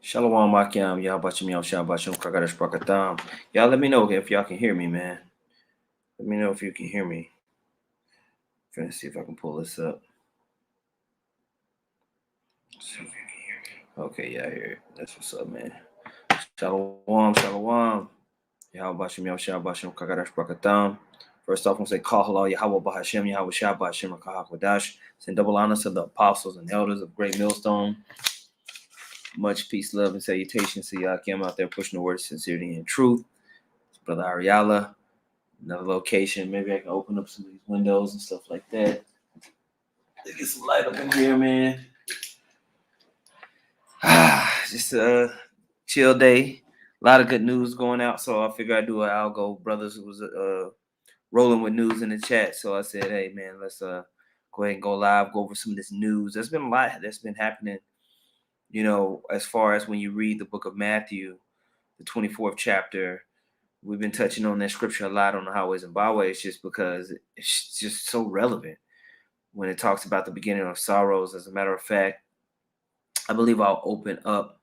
Shalom Akim, Yahbashim Yam Shabashim Kragadash Brakatam. Y'all let me know if y'all can hear me, man. Let me know if you can hear me. Trying to see if I can pull this up. Okay, yeah, I hear it. That's what's up, man. Shalom, shalom. Yahbashim Yam Shabashim Kragadash Brakatam. First off, I'm going to say Kahala Yahweh Bahashim Yahweh Shabashim Kahakwadash. Send double honors to the apostles and elders of Great Millstone. Much peace, love, and salutations to Yakim out there pushing the word of sincerity and truth. It's Brother Ariala. Another location. Maybe I can open up some of these windows and stuff like that. Get some light up in here, man. Just a chill day. A lot of good news going out, so I figured I'd do an Algo Brothers was rolling with news in the chat. So I said, hey man, let's go ahead and go live, go over some of this news. There's been a lot that's been happening, you know, as far as when you read the book of Matthew, the 24th chapter. We've been touching on that scripture a lot on the highways and byways just because it's just so relevant when it talks about the beginning of sorrows. As a matter of fact, I believe I'll open up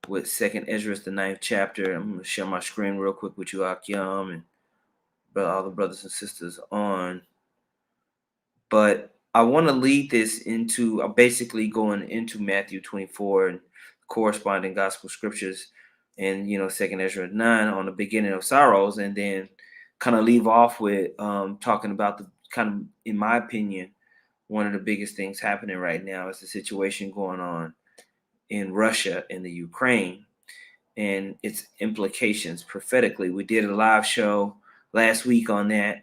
with 2nd Ezra, the 9th chapter. I'm going to share my screen real quick with you, Akyam, and all the brothers and sisters on. But I want to lead this into basically going into Matthew 24 and corresponding gospel scriptures and, you know, 2nd Ezra 9 on the beginning of sorrows, and then kind of leave off with talking about the kind of, in my opinion, one of the biggest things happening right now is the situation going on in Russia and the Ukraine and its implications prophetically. We did a live show last week on that,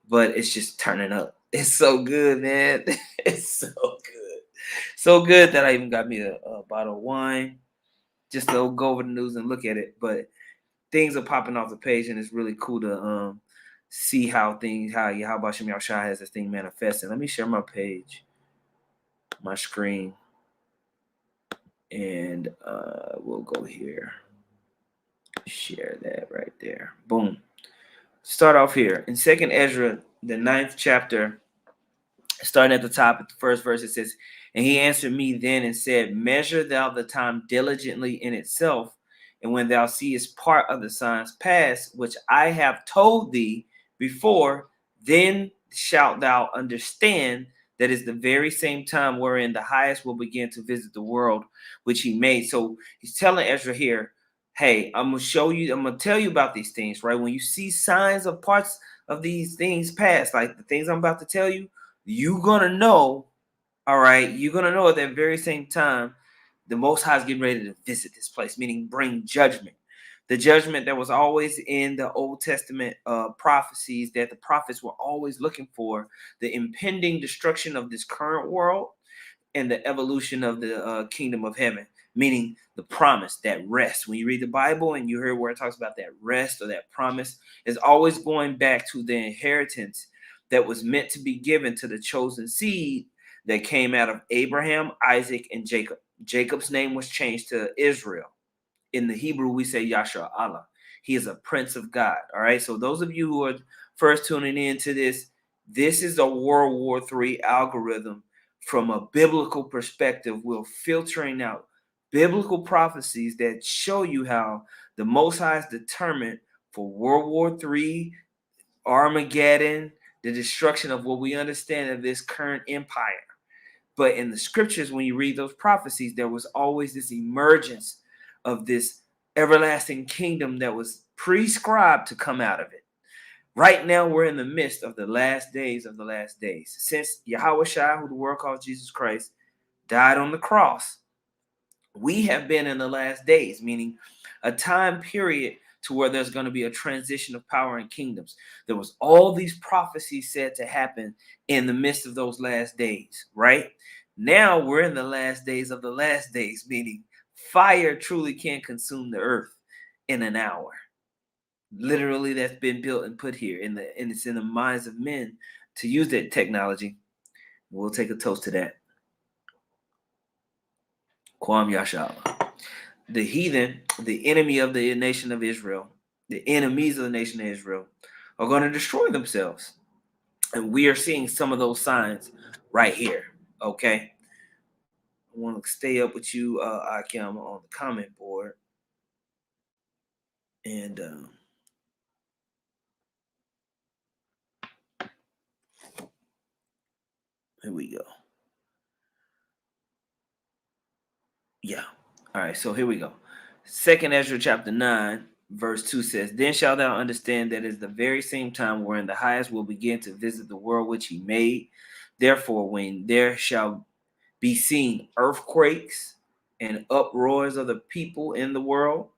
but it's just turning up. It's so good, man. It's so good. So good that I even got me a bottle of wine just to go over the news and look at it. But things are popping off the page, and it's really cool to see how Yahweh Shem Yahushua has this thing manifesting. Let me share my page, my screen, and we'll go here. Share that right there. Boom. Start off here. In 2nd Ezra, the 9th chapter, starting at the top, at the first verse, it says, "And he answered me then and said, Measure thou the time diligently in itself, and when thou seest part of the signs pass, which I have told thee before, then shalt thou understand that is the very same time wherein the highest will begin to visit the world which he made." So he's telling Ezra here, hey, I'm going to tell you about these things, right? When you see signs of parts of these things pass, like the things I'm about to tell you, you're going to know, all right? You're going to know at that very same time, the Most High is getting ready to visit this place, meaning bring judgment. The judgment that was always in the Old Testament prophecies that the prophets were always looking for, the impending destruction of this current world and the evolution of the kingdom of heaven, meaning the promise, that rest. When you read the Bible and you hear where it talks about that rest or that promise, is always going back to the inheritance that was meant to be given to the chosen seed that came out of Abraham, Isaac, and Jacob. Jacob's name was changed to Israel. In the Hebrew, we say Yashar Allah. He is a prince of God. All right. So those of you who are first tuning into this is a World War III algorithm from a biblical perspective. We're filtering out biblical prophecies that show you how the Most High is determined for World War III, Armageddon, the destruction of what we understand of this current empire. But in the scriptures, when you read those prophecies, there was always this emergence of this everlasting kingdom that was prescribed to come out of it. Right now, we're in the midst of the last days of the last days. Since Yahweh Shai, who the world calls Jesus Christ, died on the cross, we have been in the last days, meaning a time period to where there's going to be a transition of power and kingdoms. There was all these prophecies said to happen in the midst of those last days, right? Now we're in the last days of the last days, meaning fire truly can't consume the earth in an hour. Literally, that's been built and put here, and it's in the minds of men to use that technology. We'll take a toast to that. Kwam Yashal. The heathen, the enemy of the nation of Israel, the enemies of the nation of Israel, are going to destroy themselves. And we are seeing some of those signs right here, okay? want to stay up with you, Akim, on the comment board. And here we go. Yeah. All right. So here we go. Second Ezra chapter 9, verse 2 says, Then shalt thou understand that it is the very same time wherein the highest will begin to visit the world which he made. Therefore, when there shall be seen earthquakes and uproars of the people in the world,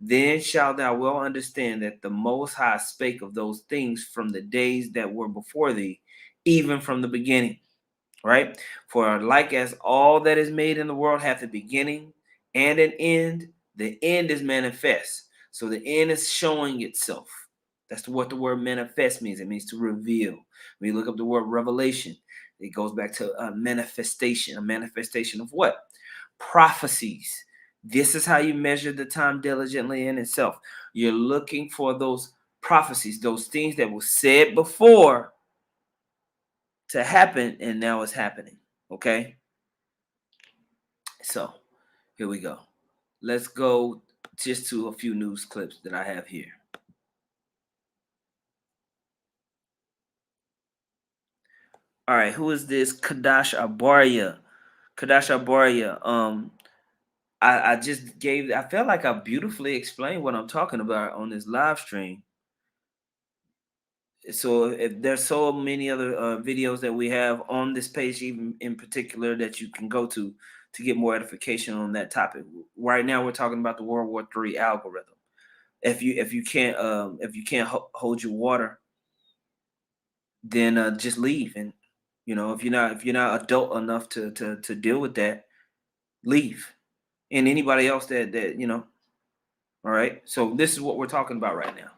then shalt thou well understand that the Most High spake of those things from the days that were before thee, even from the beginning. Right? For like as all that is made in the world hath a beginning and an end, the end is manifest. So the end is showing itself. That's what the word manifest means. It means to reveal. When you look up the word revelation, it goes back to a manifestation. A manifestation of what? Prophecies. This is how you measure the time diligently in itself. You're looking for those prophecies, those things that were said before to happen, and now it's happening. Okay, so here we go. Let's go just to a few news clips that I have here. All right, who is this? Kadash Abaria. Kadash Abaria. I just gave. I felt like I beautifully explained what I'm talking about on this live stream. So if there's so many other videos that we have on this page, even in particular, that you can go to get more edification on that topic. Right now, we're talking about the World War III algorithm. If you can't hold your water, then just leave. And if you're not adult enough to deal with that, leave. And anybody else that. All right. So this is what we're talking about right now.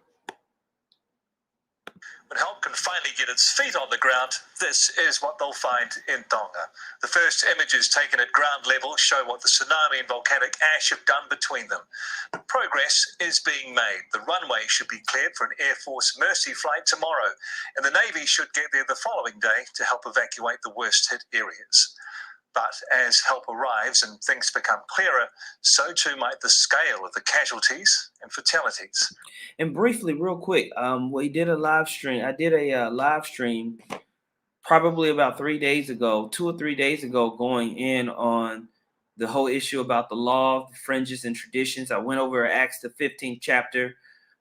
When help can finally get its feet on the ground, this is what they'll find in Tonga. The first images taken at ground level show what the tsunami and volcanic ash have done between them. But progress is being made. The runway should be cleared for an Air Force Mercy flight tomorrow, and the Navy should get there the following day to help evacuate the worst hit areas. But as help arrives and things become clearer, so too might the scale of the casualties and fatalities. And briefly, real quick, we did a live stream. I did a live stream probably about 3 days ago, 2 or 3 days ago, going in on the whole issue about the law, the fringes and traditions. I went over Acts the 15th chapter.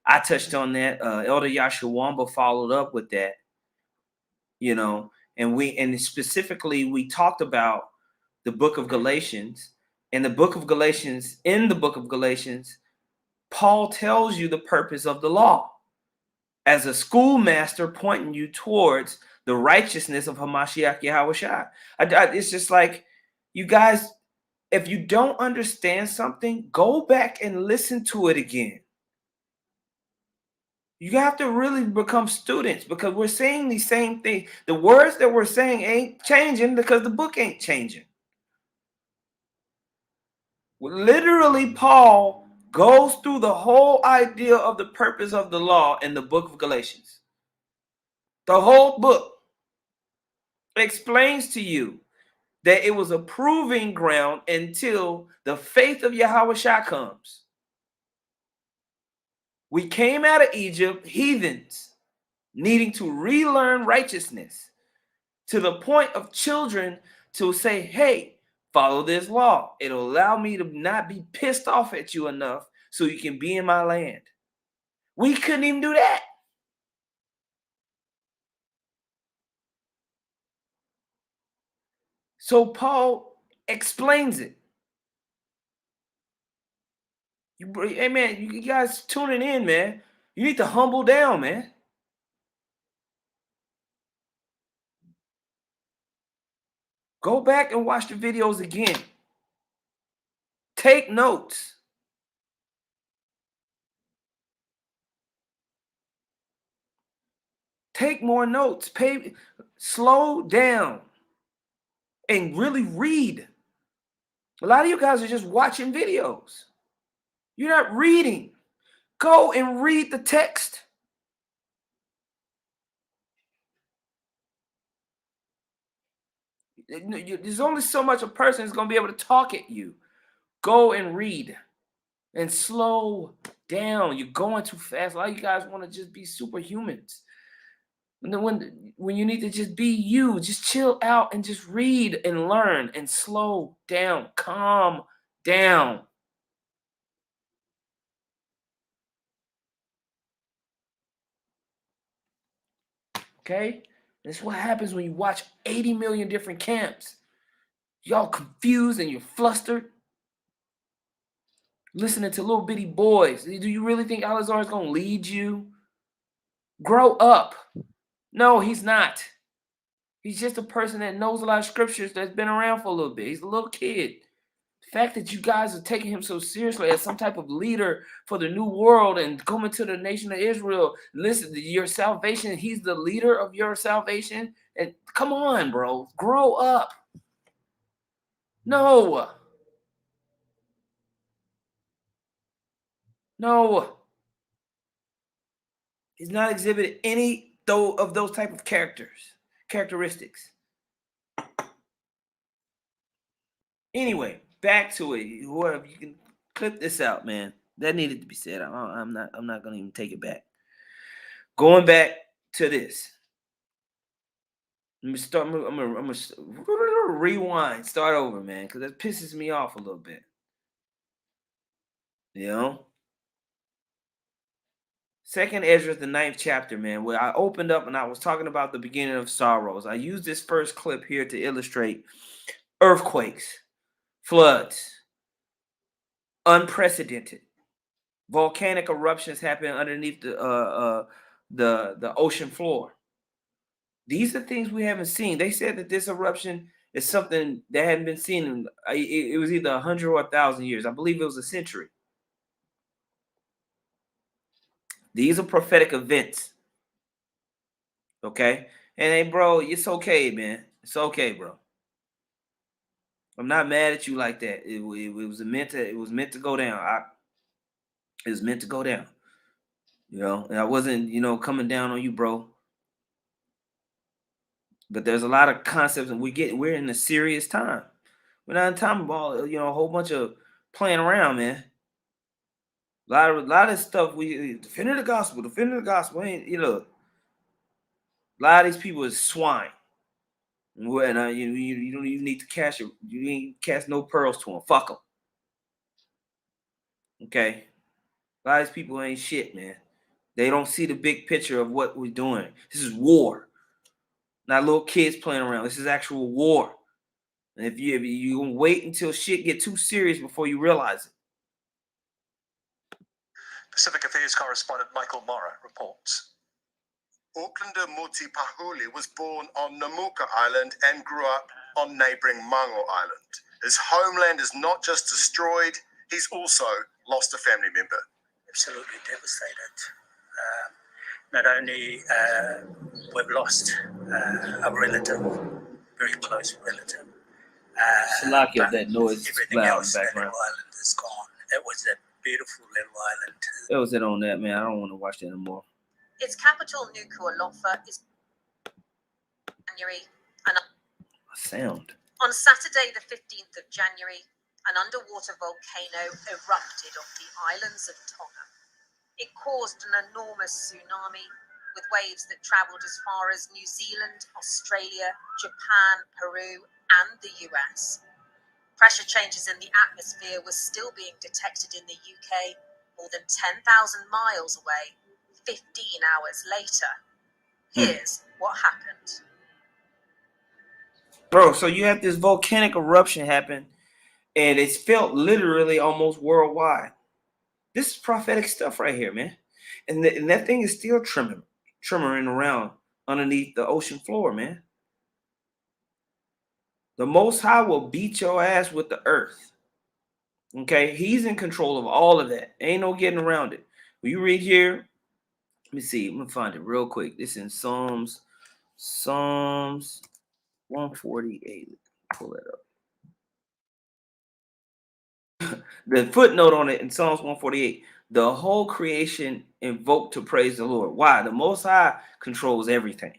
I touched on that. Elder Yashawamba followed up with that, and specifically we talked about the book of Galatians. In the book of Galatians, Paul tells you the purpose of the law as a schoolmaster pointing you towards the righteousness of Hamashiach Yahushua. It's just like, you guys, if you don't understand something, go back and listen to it again. You have to really become students, because we're saying the same thing. The words that we're saying ain't changing because the book ain't changing. Literally, Paul goes through the whole idea of the purpose of the law in the book of Galatians. The whole book explains to you that it was a proving ground until the faith of Yahushua comes. We came out of Egypt, heathens, needing to relearn righteousness, to the point of children to say, hey, follow this law. It'll allow me to not be pissed off at you enough so you can be in my land. We couldn't even do that. So Paul explains it. Hey, man, you guys tuning in, man. You need to humble down, man. Go back and watch the videos again. Take notes. Take more notes. Slow down and really read. A lot of you guys are just watching videos. You're not reading. Go and read the text. There's only so much a person is going to be able to talk at you. Go and read and slow down. You're going too fast. A lot of you guys want to just be superhumans. And then when you need to just be you, just chill out and just read and learn and slow down. Calm down. Okay? That's what happens when you watch 80 million different camps. Y'all confused and you're flustered. Listening to little bitty boys. Do you really think Alazar is going to lead you? Grow up. No, he's not. He's just a person that knows a lot of scriptures that's been around for a little bit. He's a little kid. The fact that you guys are taking him so seriously as some type of leader for the new world and coming to the nation of Israel, listen, your salvation, he's the leader of your salvation. And come on, bro, grow up. No. He's not exhibited any of those type of characteristics. Anyway, back to it. Whoever, you can clip this out, man. That needed to be said. I'm not gonna even take it back. Going back to this. I'm gonna rewind, start over, man, because that pisses me off a little bit. You know? Second Ezra, the 9th chapter, man, where I opened up and I was talking about the beginning of sorrows. I used this first clip here to illustrate earthquakes, floods, unprecedented volcanic eruptions happen underneath the ocean floor. These are things we haven't seen. They said that this eruption is something that hadn't been seen in, it was either 100 or 1,000 years. I believe it was a century. These are prophetic events. Okay? And hey, bro, it's okay, man. It's okay, bro. I'm not mad at you like that. It was meant to go down. It was meant to go down. You know, and I wasn't, coming down on you, bro. But there's a lot of concepts, and we're in a serious time. We're not in time about a whole bunch of playing around, man. A lot of stuff we defending the gospel, ain't a lot of these people is swine. And you don't even need to cash it. You ain't cast no pearls to them. Fuck them. Okay, a lot of these people ain't shit, man. They don't see the big picture of what we're doing. This is war, not little kids playing around. This is actual war. And if you gonna wait until shit get too serious before you realize it. Pacific Affairs correspondent Michael Morrow reports. Aucklander Muti Pahuli was born on Namuka Island and grew up on neighbouring Mango Island. His homeland is not just destroyed, he's also lost a family member. Absolutely devastated. Not only we've lost a relative, very close relative. That noise everything loud else in the that background. little island is gone. It was a beautiful little island. That was it on that, man. I don't want to watch that anymore. Its capital, Nuku'alofa, is January. Sound. On Saturday, the 15th of January, an underwater volcano erupted off the islands of Tonga. It caused an enormous tsunami with waves that travelled as far as New Zealand, Australia, Japan, Peru, and the US. Pressure changes in the atmosphere were still being detected in the UK, more than 10,000 miles away, 15 hours later. Here's what happened. Bro, so you have this volcanic eruption happen, and it's felt literally almost worldwide. This is prophetic stuff right here, man. And that thing is still tremoring around underneath the ocean floor, man. The Most High will beat your ass with the earth. Okay? He's in control of all of that. Ain't no getting around it. When you read here, let me see. I'm going to find it real quick. This is in Psalms 148. Pull that up. The footnote on it in Psalms 148, the whole creation invoked to praise the Lord. Why? The Most High controls everything.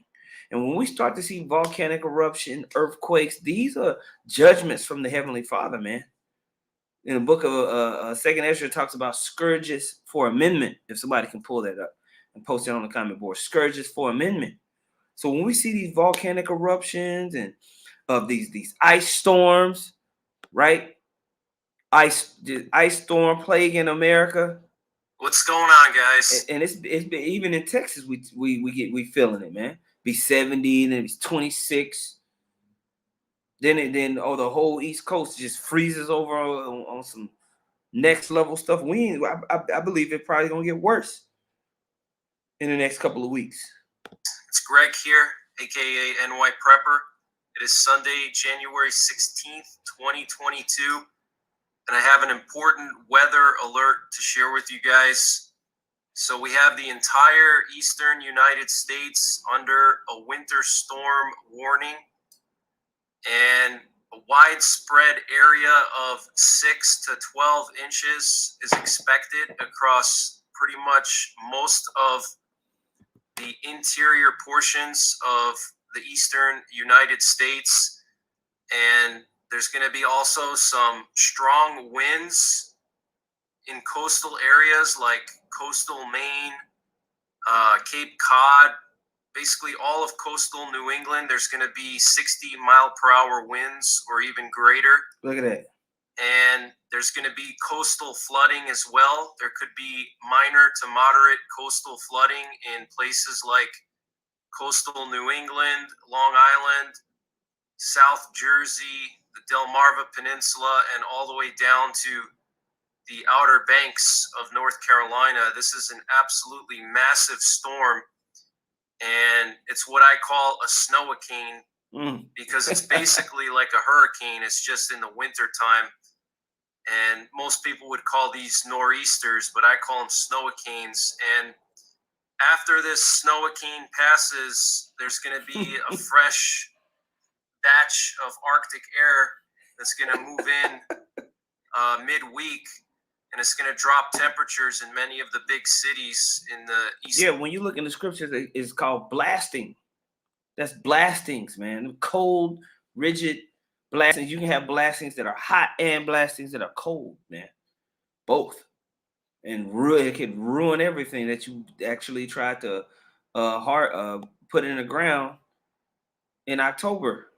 And when we start to see volcanic eruption, earthquakes, these are judgments from the Heavenly Father, man. In the book of Second Ezra, it talks about scourges for amendment. If somebody can pull that up and post it on the comment board, scourges for amendment. So when we see these volcanic eruptions and of these ice storms, right? The ice storm plague in America. What's going on, guys? And it's been, even in Texas, we feeling it, man. Be 70, and then it's 26. Then the whole East Coast just freezes over on some next level stuff. I believe it probably gonna get worse in the next couple of weeks. It's Greg here, aka NY Prepper. It is Sunday, January 16th, 2022, and I have an important weather alert to share with you guys. So we have the entire eastern United States under a winter storm warning, and a widespread area of 6 to 12 inches is expected across pretty much most of the interior portions of the eastern United States. And there's going to be also some strong winds in coastal areas like coastal Maine, Cape Cod, basically all of coastal New England. There's going to be 60-mile-per-hour winds or even greater. Look at that. And there's going to be coastal flooding as well. There could be minor to moderate coastal flooding in places like coastal New England, Long Island, South Jersey, the Delmarva Peninsula, and all the way down to the Outer Banks of North Carolina. This is an absolutely massive storm, and it's what I call a snow-a-cane because it's basically like a hurricane. It's just in the winter time. And most people would call these nor'easters, but I call them snow-a-canes. And after this snow-a-cane passes, there's going to be a fresh batch of Arctic air that's going to move in midweek, and it's going to drop temperatures in many of the big cities in the east. Yeah, when you look in the scriptures, it's called blasting. That's blastings, man. Cold, rigid blastings. You can have blastings that are hot and blastings that are cold, man. Both. And it can ruin everything that you actually tried to put in the ground in October.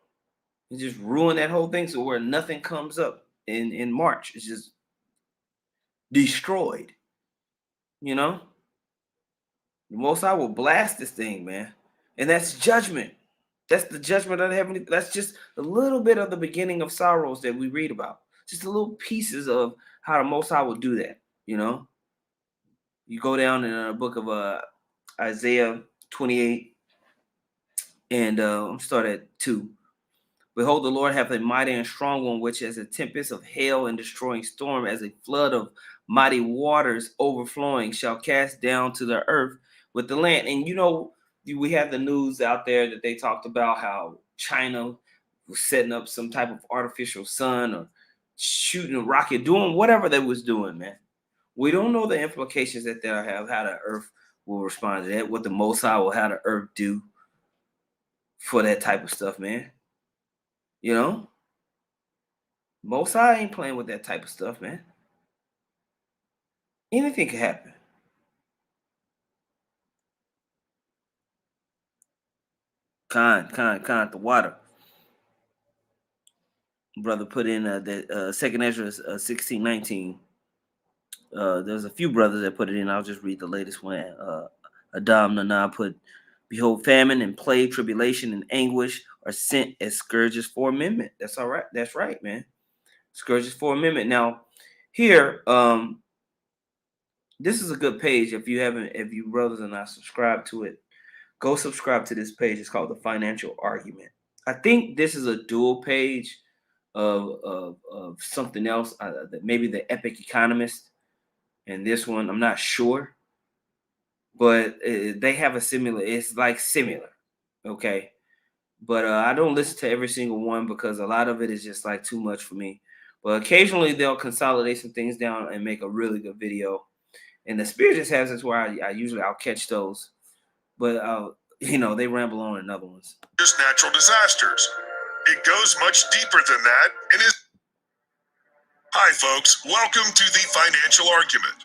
It just ruin that whole thing. So where nothing comes up in March, it's just destroyed. You know? The Most High will blast this thing, man. And that's judgment. That's the judgment of the heavenly. That's just a little bit of the beginning of sorrows that we read about. Just a little pieces of how the Most High will do that, you know? You go down in the book of Isaiah 28, and I'm starting at 2. Behold, the Lord hath a mighty and strong one, which as a tempest of hail and destroying storm, as a flood of mighty waters overflowing, shall cast down to the earth with the land. And you know, we have the news out there that they talked about how China was setting up some type of artificial sun or shooting a rocket, doing whatever they was doing, man. We don't know the implications that they'll have, how the earth will respond to that, what the Most High will have the earth do for that type of stuff, man. You know? Most High ain't playing with that type of stuff, man. Anything can happen. The water. Brother put in the Second Ezra 16:19. There's a few brothers that put it in. I'll just read the latest one. Adam Nana put, behold, famine and plague, tribulation and anguish are sent as scourges for amendment. That's all right. That's right, man. Scourges for amendment. Now, here, this is a good page. If you brothers are not subscribed to it, go subscribe to this page. It's called The Financial Argument. I think this is a dual page of something else, maybe the Epic Economist, and this one, I'm not sure, but they have a similar. It's like similar, okay. But I don't listen to every single one because a lot of it is just like too much for me. But occasionally they'll consolidate some things down and make a really good video. And the Spirit just has this where I'll catch those. But they ramble on in other ones. Just natural disasters. It goes much deeper than that and is... Hi folks, welcome to the Financial Argument.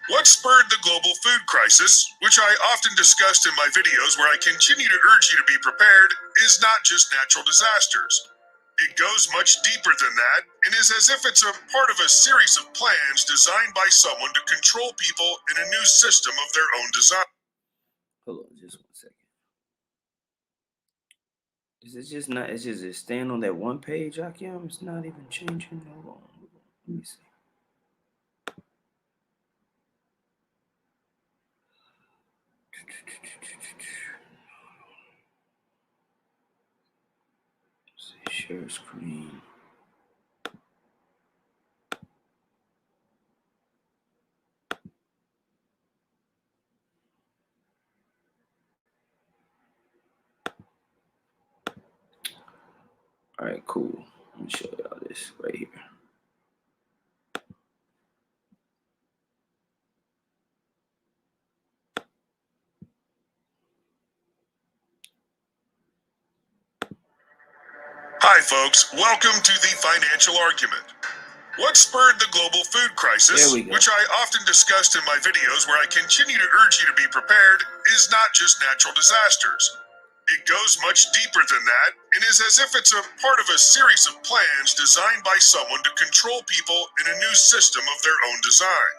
What spurred the global food crisis, which I often discussed in my videos where I continue to urge you to be prepared, is not just natural disasters. It goes much deeper than that and is as if it's a part of a series of plans designed by someone to control people in a new system of their own design. Hold on just 1 second. Is it just not, it's just staying on that one page, Akim? It's not even changing. Hold on. Let me see. Share screen. All right, cool. Let me show y'all this right here. Hi folks, welcome to the Financial Argument. What spurred the global food crisis, which I often discussed in my videos where I continue to urge you to be prepared, is not just natural disasters. It goes much deeper than that and is as if it's a part of a series of plans designed by someone to control people in a new system of their own design.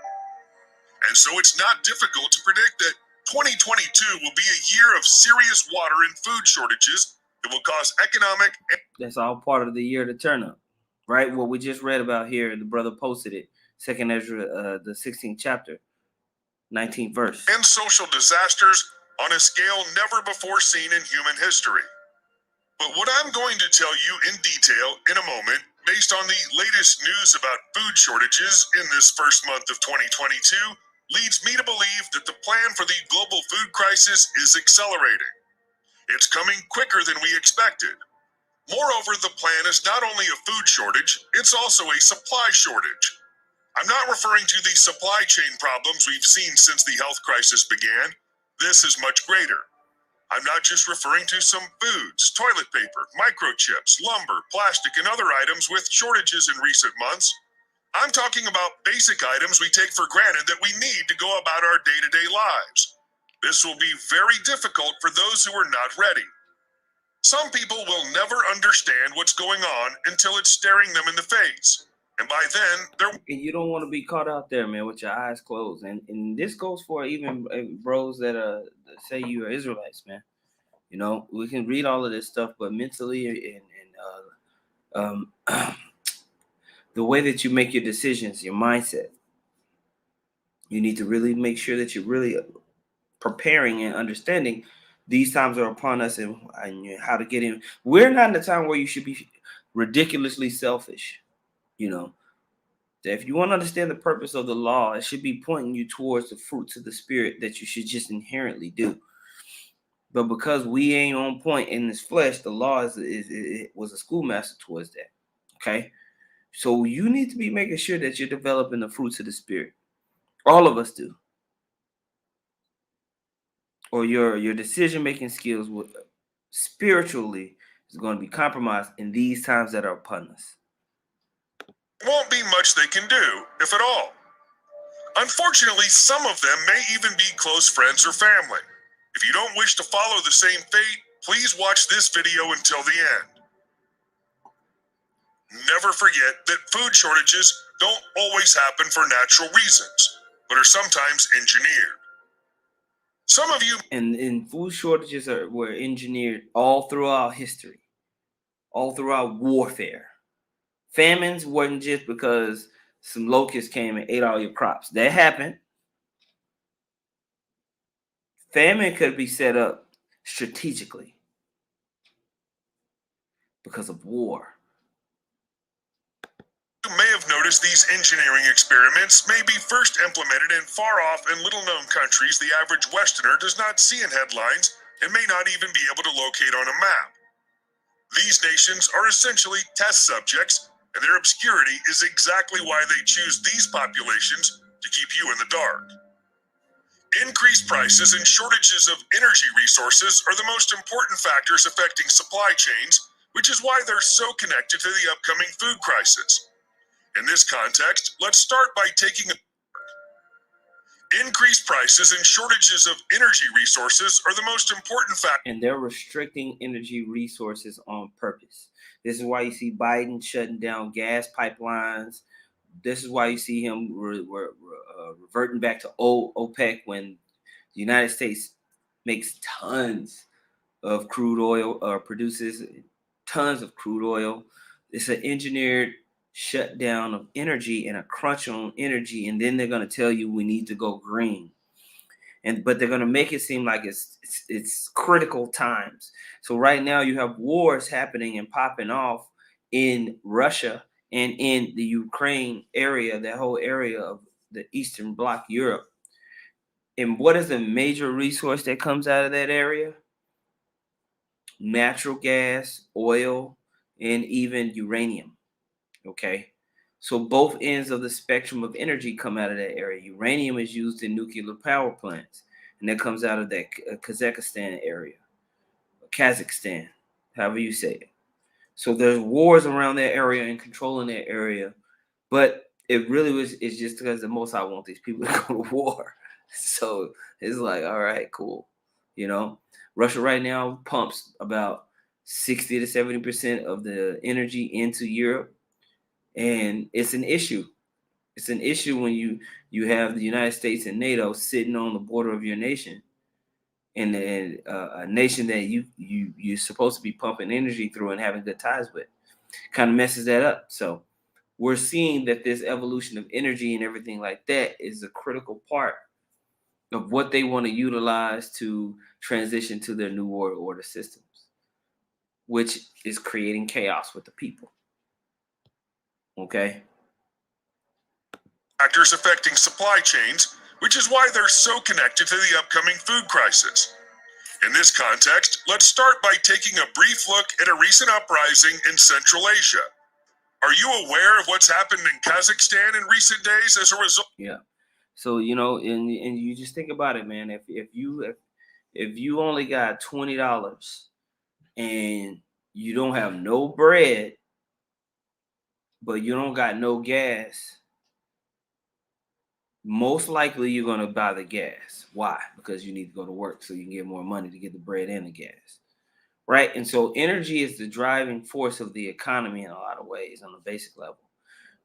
And so it's not difficult to predict that 2022 will be a year of serious water and food shortages that will cause economic... That's all part of the year to turn up, right? What we just read about here, the brother posted it, 2nd Ezra, the 16th chapter, 19th verse. And social disasters on a scale never before seen in human history. But what I'm going to tell you in detail in a moment, based on the latest news about food shortages in this first month of 2022, leads me to believe that the plan for the global food crisis is accelerating. It's coming quicker than we expected. Moreover, the plan is not only a food shortage, it's also a supply shortage. I'm not referring to the supply chain problems we've seen since the health crisis began. This is much greater. I'm not just referring to some foods, toilet paper, microchips, lumber, plastic, and other items with shortages in recent months. I'm talking about basic items we take for granted that we need to go about our day-to-day lives. This will be very difficult for those who are not ready. Some people will never understand what's going on until it's staring them in the face. And by then, they're... You don't want to be caught out there, man, with your eyes closed. And this goes for even bros that say you are Israelites, man. We can read all of this stuff, but mentally and the way that you make your decisions, your mindset, you need to really make sure that you're really preparing and understanding these times are upon us and how to get in. We're not in the time where you should be ridiculously selfish, If you want to understand the purpose of the law, it should be pointing you towards the fruits of the spirit that you should just inherently do. But because we ain't on point in this flesh, the law was a schoolmaster towards that. Okay? So you need to be making sure that you're developing the fruits of the spirit. All of us do. Or your decision-making skills spiritually is going to be compromised in these times that are upon us. Won't be much they can do, if at all. Unfortunately, some of them may even be close friends or family. If you don't wish to follow the same fate, please watch this video until the end. Never forget that food shortages don't always happen for natural reasons, but are sometimes engineered. Some of you... And food shortages were engineered all throughout history, all throughout warfare. Famines wasn't just because some locusts came and ate all your crops. That happened. Famine could be set up strategically because of war. You may have noticed these engineering experiments may be first implemented in far-off and little-known countries the average Westerner does not see in headlines and may not even be able to locate on a map. These nations are essentially test subjects, and their obscurity is exactly why they choose these populations to keep you in the dark. Increased prices and shortages of energy resources are the most important factors affecting supply chains, which is why they're so connected to the upcoming food crisis. In this context, let's start by taking a increased prices and shortages of energy resources are the most important factor. And they're restricting energy resources on purpose. This is why you see Biden shutting down gas pipelines. This is why you see him reverting back to old OPEC when the United States makes tons of crude oil, or produces tons of crude oil. It's an engineered shutdown of energy and a crunch on energy, and then they're going to tell you we need to go green. But they're going to make it seem like it's critical times. So right now you have wars happening and popping off in Russia and in the Ukraine area, that whole area of the Eastern Bloc, Europe. And what is the major resource that comes out of that area? Natural gas, oil, and even uranium. Okay. So both ends of the spectrum of energy come out of that area. Uranium is used in nuclear power plants, and that comes out of that Kazakhstan area, Kazakhstan, however you say it. So there's wars around that area and controlling that area, but it really it's just because the Most High want these people to go to war. So it's like, all right, cool. You know, Russia right now pumps about 60 to 70% of the energy into Europe. And it's an issue. It's an issue when you have the United States and NATO sitting on the border of your nation, and a nation that you're supposed to be pumping energy through and having good ties with, kind of messes that up. So we're seeing that this evolution of energy and everything like that is a critical part of what they want to utilize to transition to their new world order systems, which is creating chaos with the people. Okay. Factors affecting supply chains, which is why they're so connected to the upcoming food crisis. In this context, let's start by taking a brief look at a recent uprising in Central Asia. Are you aware of what's happened in Kazakhstan in recent days as a result? Yeah. So, you know, and you just think about it, man. If you only got $20 and you don't have no bread, but you don't got no gas, most likely you're going to buy the gas. Why? Because you need to go to work so you can get more money to get the bread and the gas. Right? And so energy is the driving force of the economy in a lot of ways on a basic level.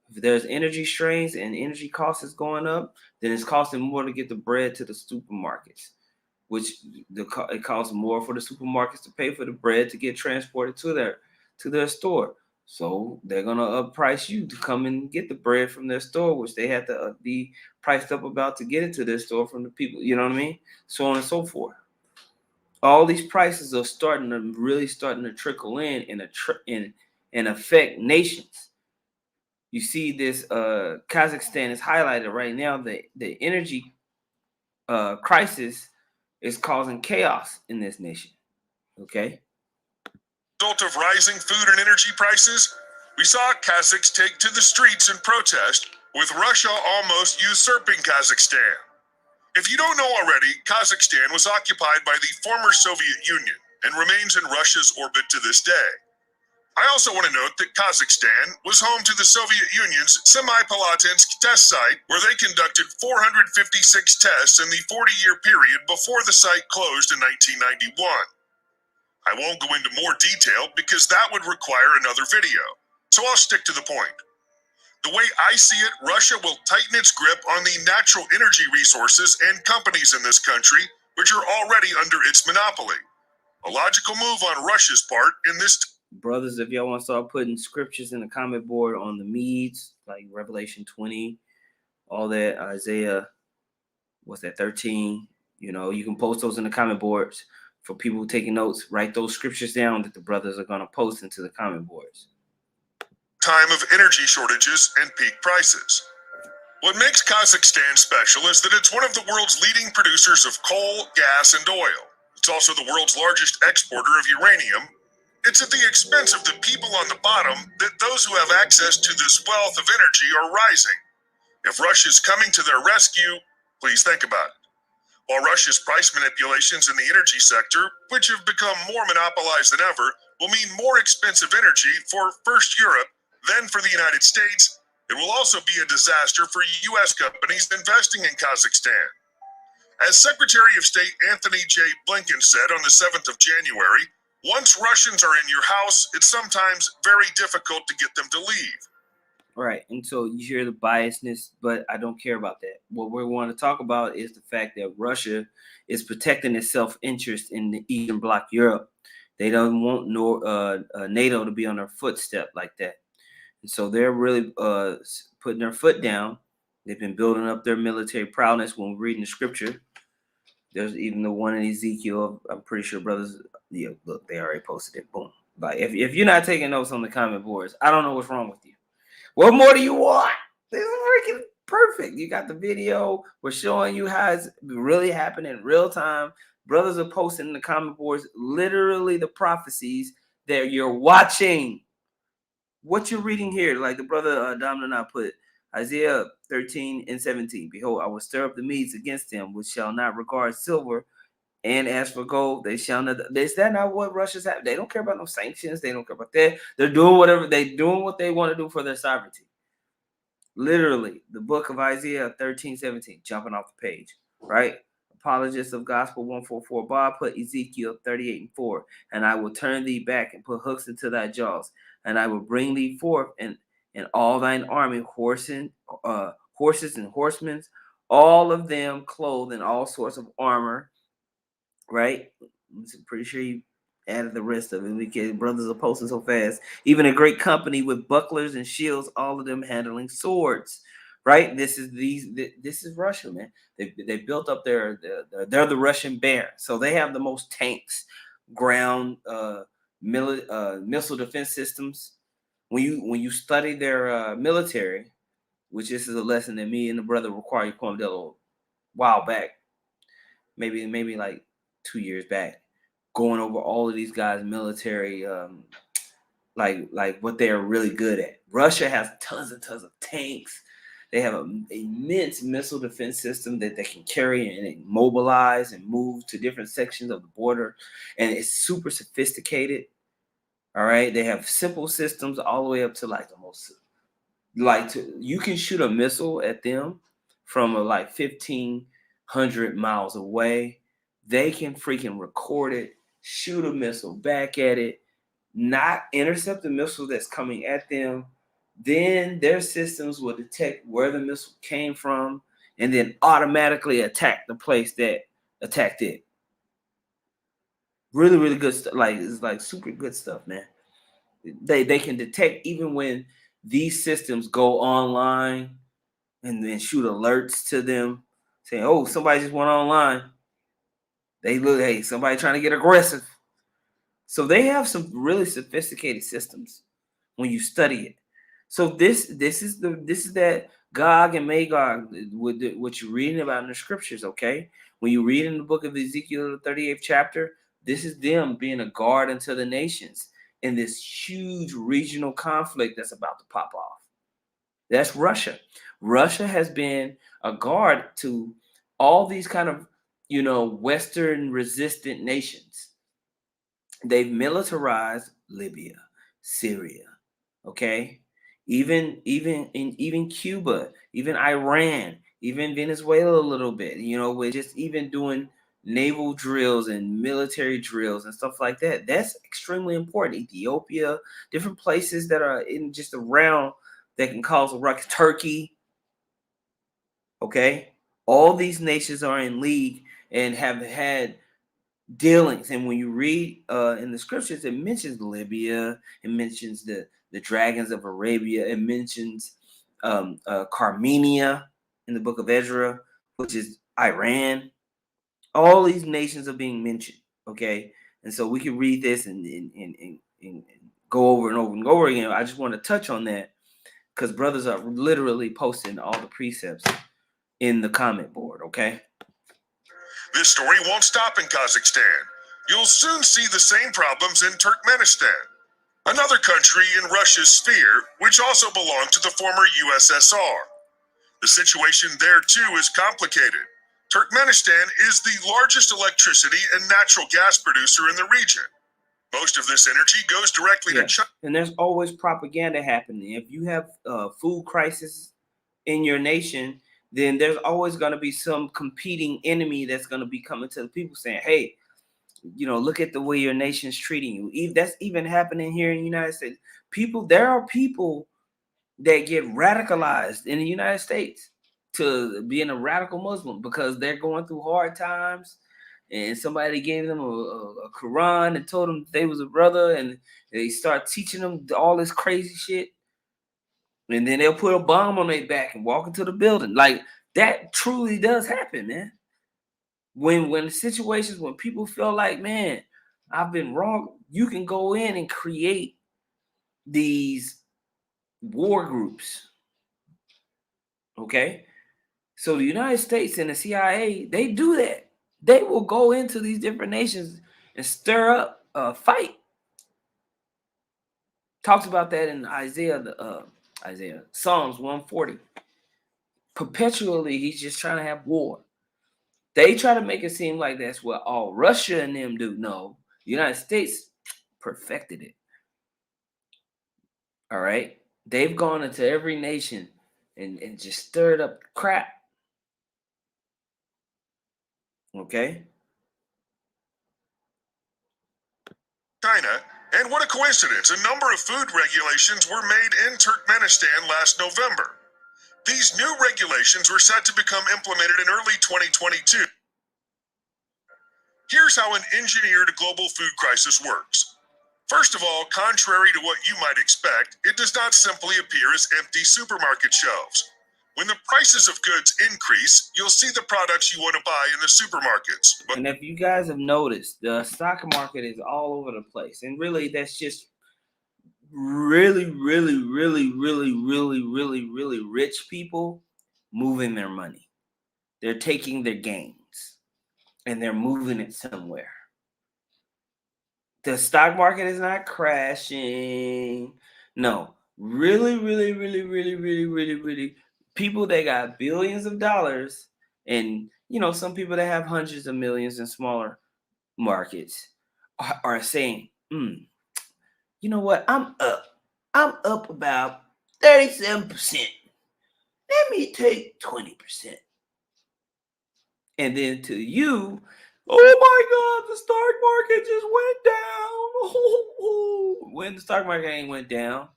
If there's energy strains and energy costs is going up, then it's costing more to get the bread to the supermarkets, which it costs more for the supermarkets to pay for the bread to get transported to their store. So they're gonna upprice you to come and get the bread from their store, which they have to be priced up about to get it to their store from the people. You know what I mean? So on and so forth. All these prices are starting to trickle in and affect nations. You see this Kazakhstan is highlighted right now. The energy crisis is causing chaos in this nation. Okay. Result of rising food and energy prices, we saw Kazakhs take to the streets in protest, with Russia almost usurping Kazakhstan. If you don't know already, Kazakhstan was occupied by the former Soviet Union and remains in Russia's orbit to this day. I also want to note that Kazakhstan was home to the Soviet Union's Semipalatinsk test site, where they conducted 456 tests in the 40-year period before the site closed in 1991. I won't go into more detail because that would require another video, so I'll stick to the point. The way I see it, Russia will tighten its grip on the natural energy resources and companies in this country, which are already under its monopoly. A logical move on Russia's part in this. Brothers, if y'all want to start putting scriptures in the comment board on the Medes, like Revelation 20, all that, Isaiah, 13, you know, you can post those in the comment boards for people taking notes. Write those scriptures down that the brothers are going to post into the comment boards. Time of energy shortages and peak prices. What makes Kazakhstan special is that it's one of the world's leading producers of coal, gas, and oil. It's also the world's largest exporter of uranium. It's at the expense of the people on the bottom that those who have access to this wealth of energy are rising. If Russia's coming to their rescue, please think about it. while Russia's price manipulations in the energy sector, which have become more monopolized than ever, will mean more expensive energy for first Europe, then for the United States. It will also be a disaster for U.S. companies investing in Kazakhstan. As Secretary of State Anthony J. Blinken said on the 7th of January, once Russians are in your house, it's sometimes very difficult to get them to leave. Right. And so you hear the biasness, but I don't care about that. What we want to talk about is the fact that Russia is protecting its self-interest in the Eastern Bloc Europe. They don't want NATO to be on their footstep like that. And so they're really putting their foot down. They've been building up their military prowess. When we're reading the scripture, there's even the one in Ezekiel. I'm pretty sure brothers, yeah, look, they already posted it. Boom. Like if you're not taking notes on the comment boards, I don't know what's wrong with you. What more do you want? This is freaking perfect. You got the video. We're showing you how it's really happening in real time. Brothers are posting in the comment boards literally the prophecies that you're watching. What you're reading here, like the brother Domina put, Isaiah 13 and 17. Behold, I will stir up the Medes against them, which shall not regard silver. And as for gold, they shall not. Is that not what Russia's have? They don't care about no sanctions. They don't care about that. They're doing whatever. They're doing what they want to do for their sovereignty. Literally, the book of Isaiah 13, 17, jumping off the page, right? Apologists of Gospel 144 Bob put Ezekiel 38 and 4. And I will turn thee back and put hooks into thy jaws. And I will bring thee forth and all thine army, horses and horsemen, all of them clothed in all sorts of armor. Right? I'm pretty sure you added the rest of it. Because brothers are posting so fast. Even a great company with bucklers and shields, all of them handling swords. Right? This is Russia, man. They built up they're the Russian bear. So they have the most tanks, ground missile defense systems. When you study their military, which this is a lesson that me and the brother require Quamdello a while back, maybe like 2 years back, going over all of these guys' military, like what they're really good at. Russia has tons and tons of tanks. They have an immense missile defense system that they can carry and mobilize and move to different sections of the border, and it's super sophisticated. All right, they have simple systems all the way up to like the most, you can shoot a missile at them from like 1,500 miles away. They can freaking record it, shoot a missile back at it, not intercept the missile that's coming at them. Then their systems will detect where the missile came from and then automatically attack the place that attacked it. Really, really good stuff. Like, it's like super good stuff, man. They can detect even when these systems go online and then shoot alerts to them saying, oh, somebody just went online. They look, hey, somebody trying to get aggressive. So they have some really sophisticated systems when you study it. So this is that Gog and Magog, what you're reading about in the scriptures, okay? When you read in the book of Ezekiel, the 38th chapter, this is them being a guard unto the nations in this huge regional conflict that's about to pop off. That's Russia. Russia has been a guard to all these kind of, Western resistant nations. They've militarized Libya, Syria, okay? Even Cuba, even Iran, even Venezuela a little bit, we're just even doing naval drills and military drills and stuff like that. That's extremely important. Ethiopia, different places that are in just around that can cause a ruckus. Turkey, okay? All these nations are in league and have had dealings. And when you read in the scriptures, it mentions Libya, it mentions the dragons of Arabia, it mentions Carmenia in the book of Ezra, which is Iran. All these nations are being mentioned, okay? And so we can read this and go over and over and over again. I just want to touch on that because brothers are literally posting all the precepts in the comment board, okay? This story won't stop in Kazakhstan. You'll soon see the same problems in Turkmenistan, another country in Russia's sphere, which also belonged to the former USSR. The situation there, too, is complicated. Turkmenistan is the largest electricity and natural gas producer in the region. Most of this energy goes directly to China. And there's always propaganda happening. If you have a food crisis in your nation, then there's always going to be some competing enemy that's going to be coming to the people saying, hey, look at the way your nation's treating you. That's even happening here in the United States. There are people that get radicalized in the United States to being a radical Muslim because they're going through hard times and somebody gave them a Quran and told them they was a brother, and they start teaching them all this crazy shit. And then they'll put a bomb on their back and walk into the building. Like, that truly does happen, man. When situations when people feel like, man, I've been wrong, you can go in and create these war groups. Okay? So the United States and the CIA, they do that. They will go into these different nations and stir up a fight. Talks about that in Psalms 140. Perpetually, he's just trying to have war. They try to make it seem like that's what all Russia and them do. No, the United States perfected it. All right? They've gone into every nation and just stirred up crap. Okay? China, and what a coincidence, a number of food regulations were made in Turkmenistan last November. These new regulations were set to become implemented in early 2022. Here's how an engineered global food crisis works. First of all, contrary to what you might expect, it does not simply appear as empty supermarket shelves. When the prices of goods increase, you'll see the products you want to buy in the supermarkets. And if you guys have noticed, the stock market is all over the place. And really, that's just really rich people moving their money. They're taking their gains and they're moving it somewhere. The stock market is not crashing. No, really people that got billions of dollars, and some people that have hundreds of millions in smaller markets are saying, you know what, I'm up about 37%. Let me take 20%. And then to you, oh my God, the stock market just went down. When the stock market ain't went down,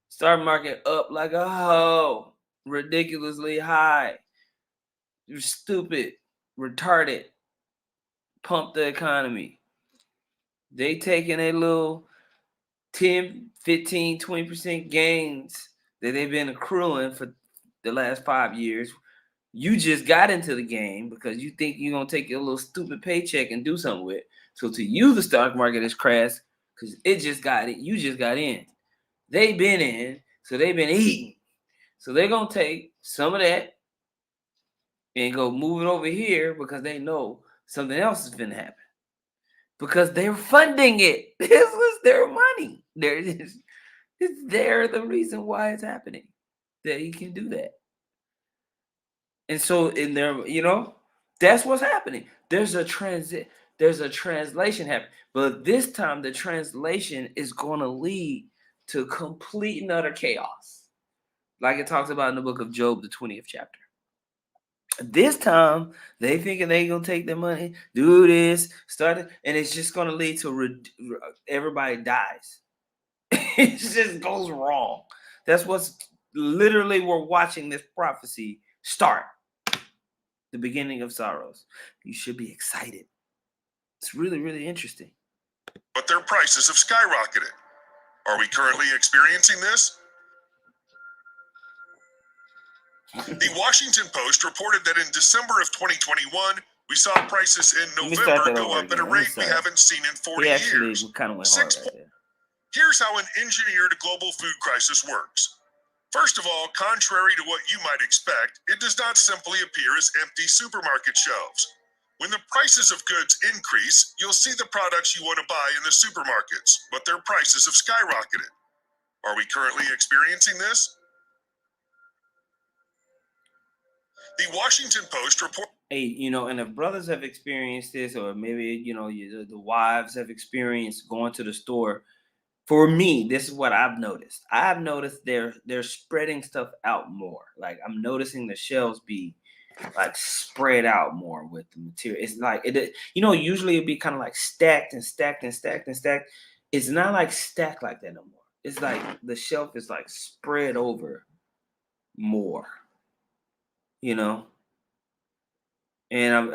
stock market up like a hoe, ridiculously high. You're stupid, retarded, pump the economy. They taking a little 10, 15, 20% gains that they've been accruing for the last 5 years. You just got into the game because you think you're going to take your little stupid paycheck and do something with it. So to you, the stock market has crashed because you just got in. They've been in, so they've been eating. So they're going to take some of that and go move it over here because they know something else is going to happen. Because they're funding it. This was their money. They're the reason why it's happening. That he can do that. And so in there, that's what's happening. There's a translation happening. But this time the translation is going to lead to complete and utter chaos. Like it talks about in the book of Job, the 20th chapter. This time, they thinking they going to take their money, do this, start it, and it's just going to lead to everybody dies. It just goes wrong. That's what's literally we're watching this prophecy start. The beginning of sorrows. You should be excited. It's really interesting. But their prices have skyrocketed. Are we currently experiencing this? The Washington Post reported that in December of 2021, we saw prices in November go up at a rate we haven't seen in 40 years. Kind of went hard right there. Here's how an engineered global food crisis works. First of all, contrary to what you might expect, it does not simply appear as empty supermarket shelves. When the prices of goods increase, you'll see the products you want to buy in the supermarkets, but their prices have skyrocketed. Are we currently experiencing this? The Washington Post report. Hey, and if brothers have experienced this, or maybe the wives have experienced going to the store. For me, this is what I've noticed. I've noticed they're spreading stuff out more. Like I'm noticing the shelves be like spread out more with the material. It's like usually it'd be kind of like stacked and stacked and stacked and stacked. It's not like stacked like that no more. It's like the shelf is like spread over more, you know. And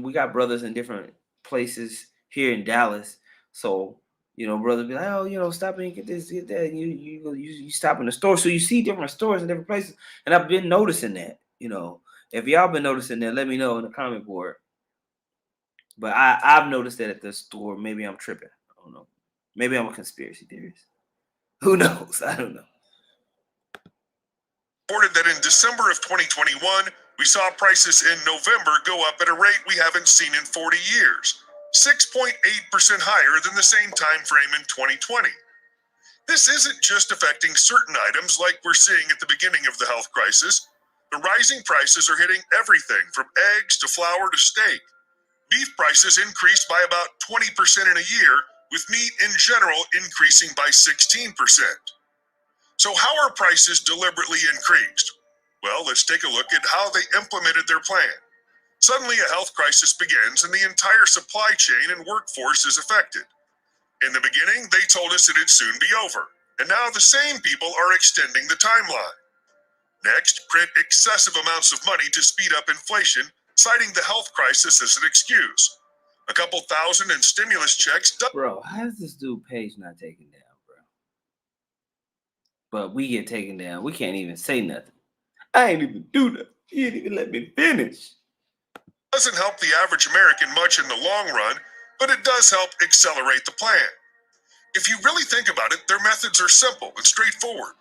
we got brothers in different places here in Dallas, so brothers be like, oh, stop and get this, get that. And you stop in the store, so you see different stores in different places, and I've been noticing that. If y'all been noticing that, let me know in the comment board. But I've noticed that at the store. Maybe I'm tripping. I don't know. Maybe I'm a conspiracy theorist. Who knows? I don't know. Reported that in December of 2021, we saw prices in November go up at a rate we haven't seen in 40 years, 6.8% higher than the same time frame in 2020. This isn't just affecting certain items like we're seeing at the beginning of the health crisis. The rising prices are hitting everything from eggs to flour to steak. Beef prices increased by about 20% in a year, with meat in general increasing by 16%. So how are prices deliberately increased? Well, let's take a look at how they implemented their plan. Suddenly a health crisis begins and the entire supply chain and workforce is affected. In the beginning, they told us it'd soon be over, and now the same people are extending the timeline. Next, print excessive amounts of money to speed up inflation, citing the health crisis as an excuse. A couple thousand in stimulus checks. Bro, how's this dude page not taken down, bro? But we get taken down. We can't even say nothing. I ain't even do nothing. He didn't even let me finish. Doesn't help the average American much in the long run, but it does help accelerate the plan. If you really think about it, their methods are simple and straightforward.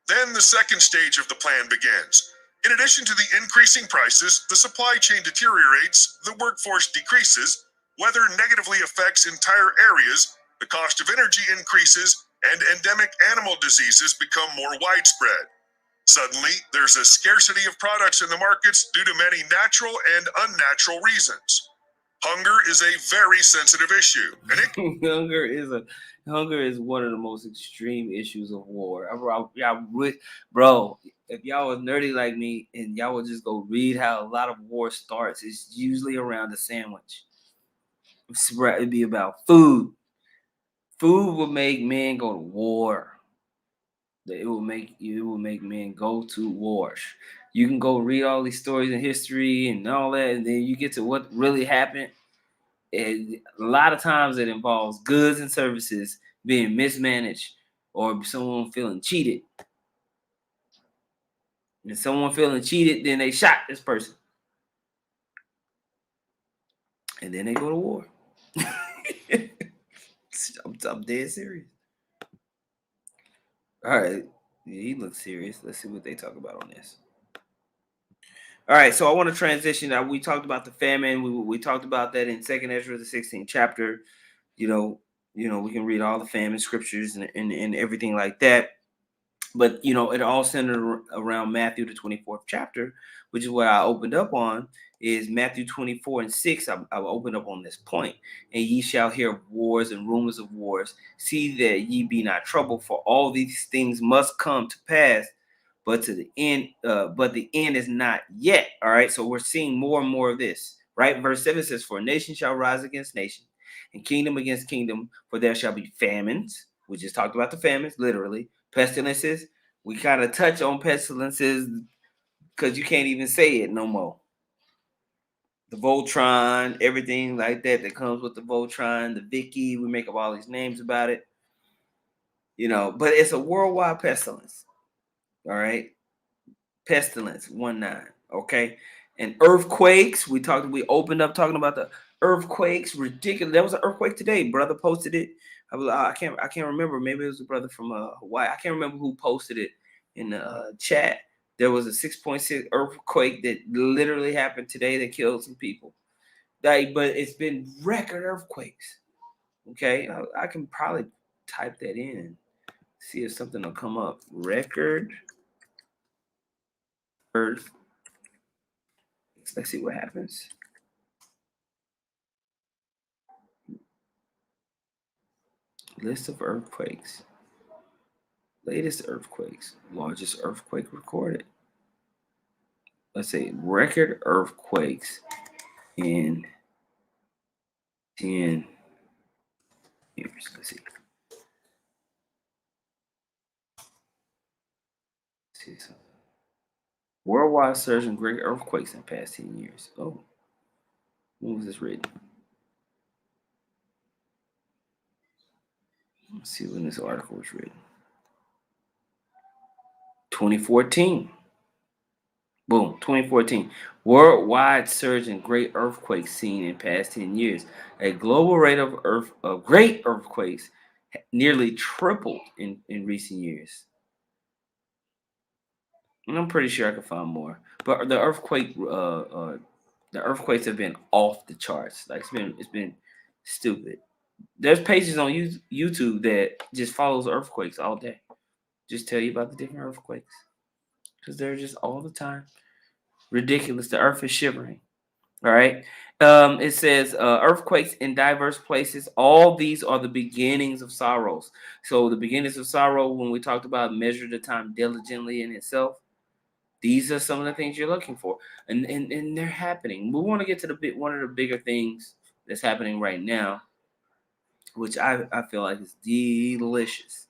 Then the second stage of the plan begins. In addition to the increasing prices, the supply chain deteriorates, the workforce decreases, weather negatively affects entire areas, the cost of energy increases, and endemic animal diseases become more widespread. Suddenly, there's a scarcity of products in the markets due to many natural and unnatural reasons. Hunger is a very sensitive issue, and it Hunger is one of the most extreme issues of war. Bro, if y'all was nerdy like me and y'all would just go read how a lot of war starts, it's usually around a sandwich. It'd be about food. Food will make men go to war. It will make men go to war. You can go read all these stories in history and all that, and then you get to what really happened. And a lot of times it involves goods and services being mismanaged or someone feeling cheated. And someone feeling cheated, then they shot this person. And then they go to war. I'm dead serious. All right. Yeah, he looks serious. Let's see what they talk about on this. All right, so I want to transition. We talked about the famine. We talked about that in Second Ezra, the 16th chapter. We can read all the famine scriptures and everything like that. But it all centered around Matthew the 24th chapter, which is what I opened up on. Is Matthew 24:6. I opened up on this point. And ye shall hear of wars and rumors of wars. See that ye be not troubled, for all these things must come to pass. But the end is not yet. All right. So we're seeing more and more of this. Right. Verse 7 says, for nation shall rise against nation, and kingdom against kingdom, for there shall be famines. We just talked about the famines, literally. Pestilences. We kind of touch on pestilences because you can't even say it no more. The Voltron, everything like that comes with the Voltron, the Vicky. We make up all these names about it. But it's a worldwide pestilence. All right. Pestilence 1-9. Okay. And earthquakes. We opened up talking about the earthquakes. Ridiculous. There was an earthquake today. Brother posted it. I can't remember. Maybe it was a brother from Hawaii. I can't remember who posted it in the chat. There was a 6.6 earthquake that literally happened today that killed some people. But it's been record earthquakes. Okay. I can probably type that in. See if something will come up. Record earth Let's see what happens. List of earthquakes. Latest earthquakes. Largest earthquake recorded. Let's say record earthquakes in 10 years. Let's see. See something. Worldwide surge in great earthquakes in the past 10 years. Oh, when was this written? Let's see when this article was written. 2014. Boom, 2014. Worldwide surge in great earthquakes seen in past 10 years. A global rate of great earthquakes nearly tripled in recent years. And I'm pretty sure I could find more. But the earthquakes have been off the charts. Like it's been stupid. There's pages on YouTube that just follows earthquakes all day. Just tell you about the different earthquakes. Because they're just all the time. Ridiculous. The earth is shivering. All right. It says earthquakes in diverse places. All these are the beginnings of sorrows. So the beginnings of sorrow, when we talked about measure the time diligently in itself, these are some of the things you're looking for. And they're happening. We want to get to one of the bigger things that's happening right now, which I feel like is delicious.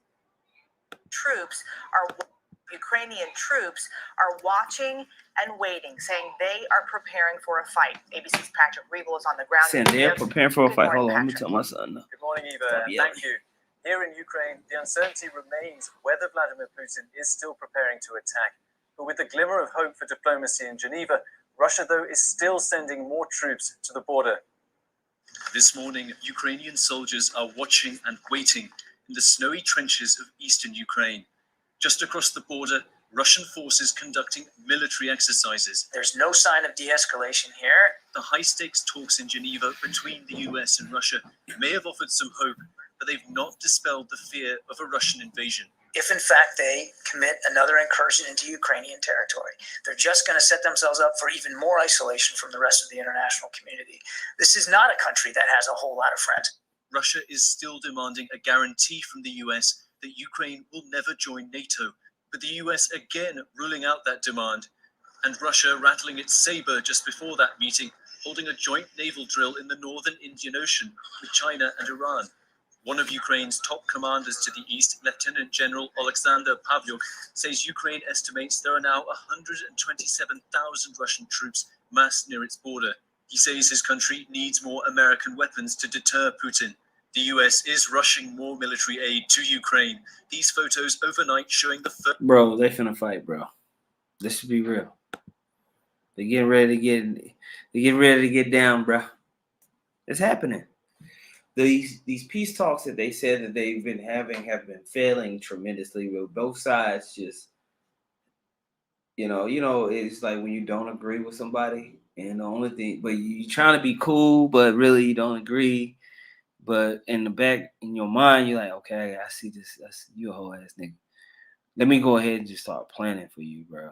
Ukrainian troops are watching and waiting, saying they are preparing for a fight. ABC's Patrick Rebel is on the ground. Saying they're preparing for a fight. Hold on, let me tell my son. Good morning, Eva, and thank you. Here in Ukraine, the uncertainty remains whether Vladimir Putin is still preparing to attack. But with the glimmer of hope for diplomacy in Geneva, Russia, though, is still sending more troops to the border. This morning, Ukrainian soldiers are watching and waiting in the snowy trenches of eastern Ukraine. Just across the border, Russian forces conducting military exercises. There's no sign of de-escalation here. The high-stakes talks in Geneva between the US and Russia may have offered some hope, but they've not dispelled the fear of a Russian invasion. If in fact they commit another incursion into Ukrainian territory, they're just going to set themselves up for even more isolation from the rest of the international community. This is not a country that has a whole lot of friends. Russia is still demanding a guarantee from the US that Ukraine will never join NATO, but the US again ruling out that demand, and Russia rattling its saber just before that meeting, holding a joint naval drill in the northern Indian Ocean with China and Iran. One of Ukraine's top commanders to the east, Lieutenant General Alexander Pavyuk, says Ukraine estimates there are now 127,000 Russian troops massed near its border. He says his country needs more American weapons to deter Putin. The US is rushing more military aid to Ukraine. These photos overnight showing the first... Bro, they finna fight, bro. This should be real. They're getting ready to get down, bro. It's happening. These peace talks that they said that they've been having have been failing tremendously with both sides just you know, it's like when you don't agree with somebody and the only thing but you're trying to be cool, but really you don't agree. But in the back in your mind, you're like, okay, I see this. You a whole ass nigga. Let me go ahead and just start planning for you, bro.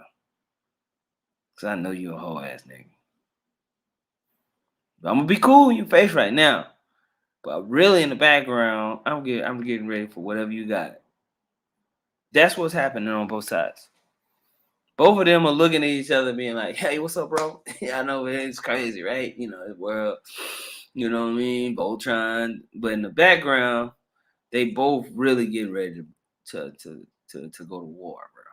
Cause I know you a whole ass nigga. But I'm gonna be cool in your face right now. But really in the background, I'm getting ready for whatever you got. That's what's happening on both sides. Both of them are looking at each other being like, hey, what's up, bro? Yeah, I know it's crazy, right? You know, the world, you know what I mean? Both trying. But in the background, they both really getting ready to go to war, bro.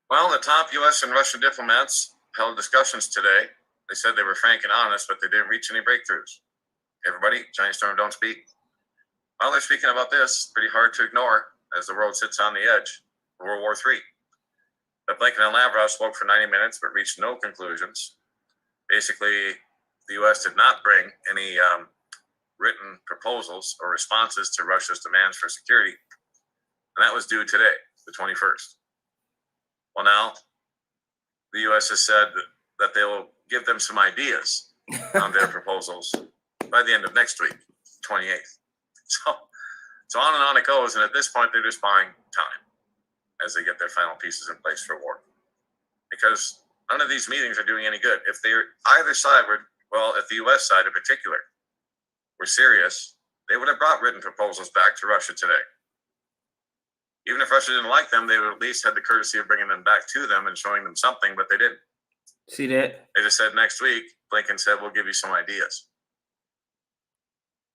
Well, the top U.S. and Russian diplomats held discussions today. They said they were frank and honest, but they didn't reach any breakthroughs. Everybody, Chinese term, don't speak. Well, they're speaking about this. Pretty hard to ignore as the world sits on the edge of World War III. But Blinken and Lavrov spoke for 90 minutes but reached no conclusions. Basically, the U.S. did not bring any written proposals or responses to Russia's demands for security, and that was due today, the 21st. Well, now, the U.S. has said that they will give them some ideas on their proposals by the end of next week, 28th. So on and on it goes, and at this point, they're just buying time as they get their final pieces in place for war. Because None of these meetings are doing any good. If either side if the U.S. side in particular were serious, they would have brought written proposals back to Russia today. Even if Russia didn't like them, they would at least had the courtesy of bringing them back to them and showing them something, but they didn't. See that? They just said next week, Blinken said, we'll give you some ideas.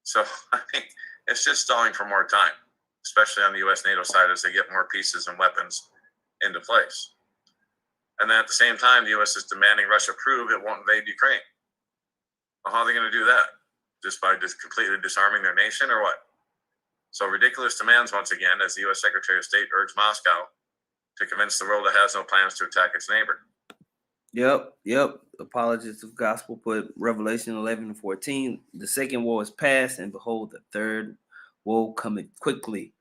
So I think it's just stalling for more time, especially on the U.S. NATO side as they get more pieces and weapons into place. And then at the same time, the U.S. is demanding Russia prove it won't invade Ukraine. Well, how are they going to do that? Just by completely disarming their nation or what? So ridiculous demands once again as the U.S. Secretary of State urged Moscow to convince the world it has no plans to attack its neighbor. Yep. Apologists of gospel put Revelation 11:14. The second war is past, and behold, the third woe coming quickly.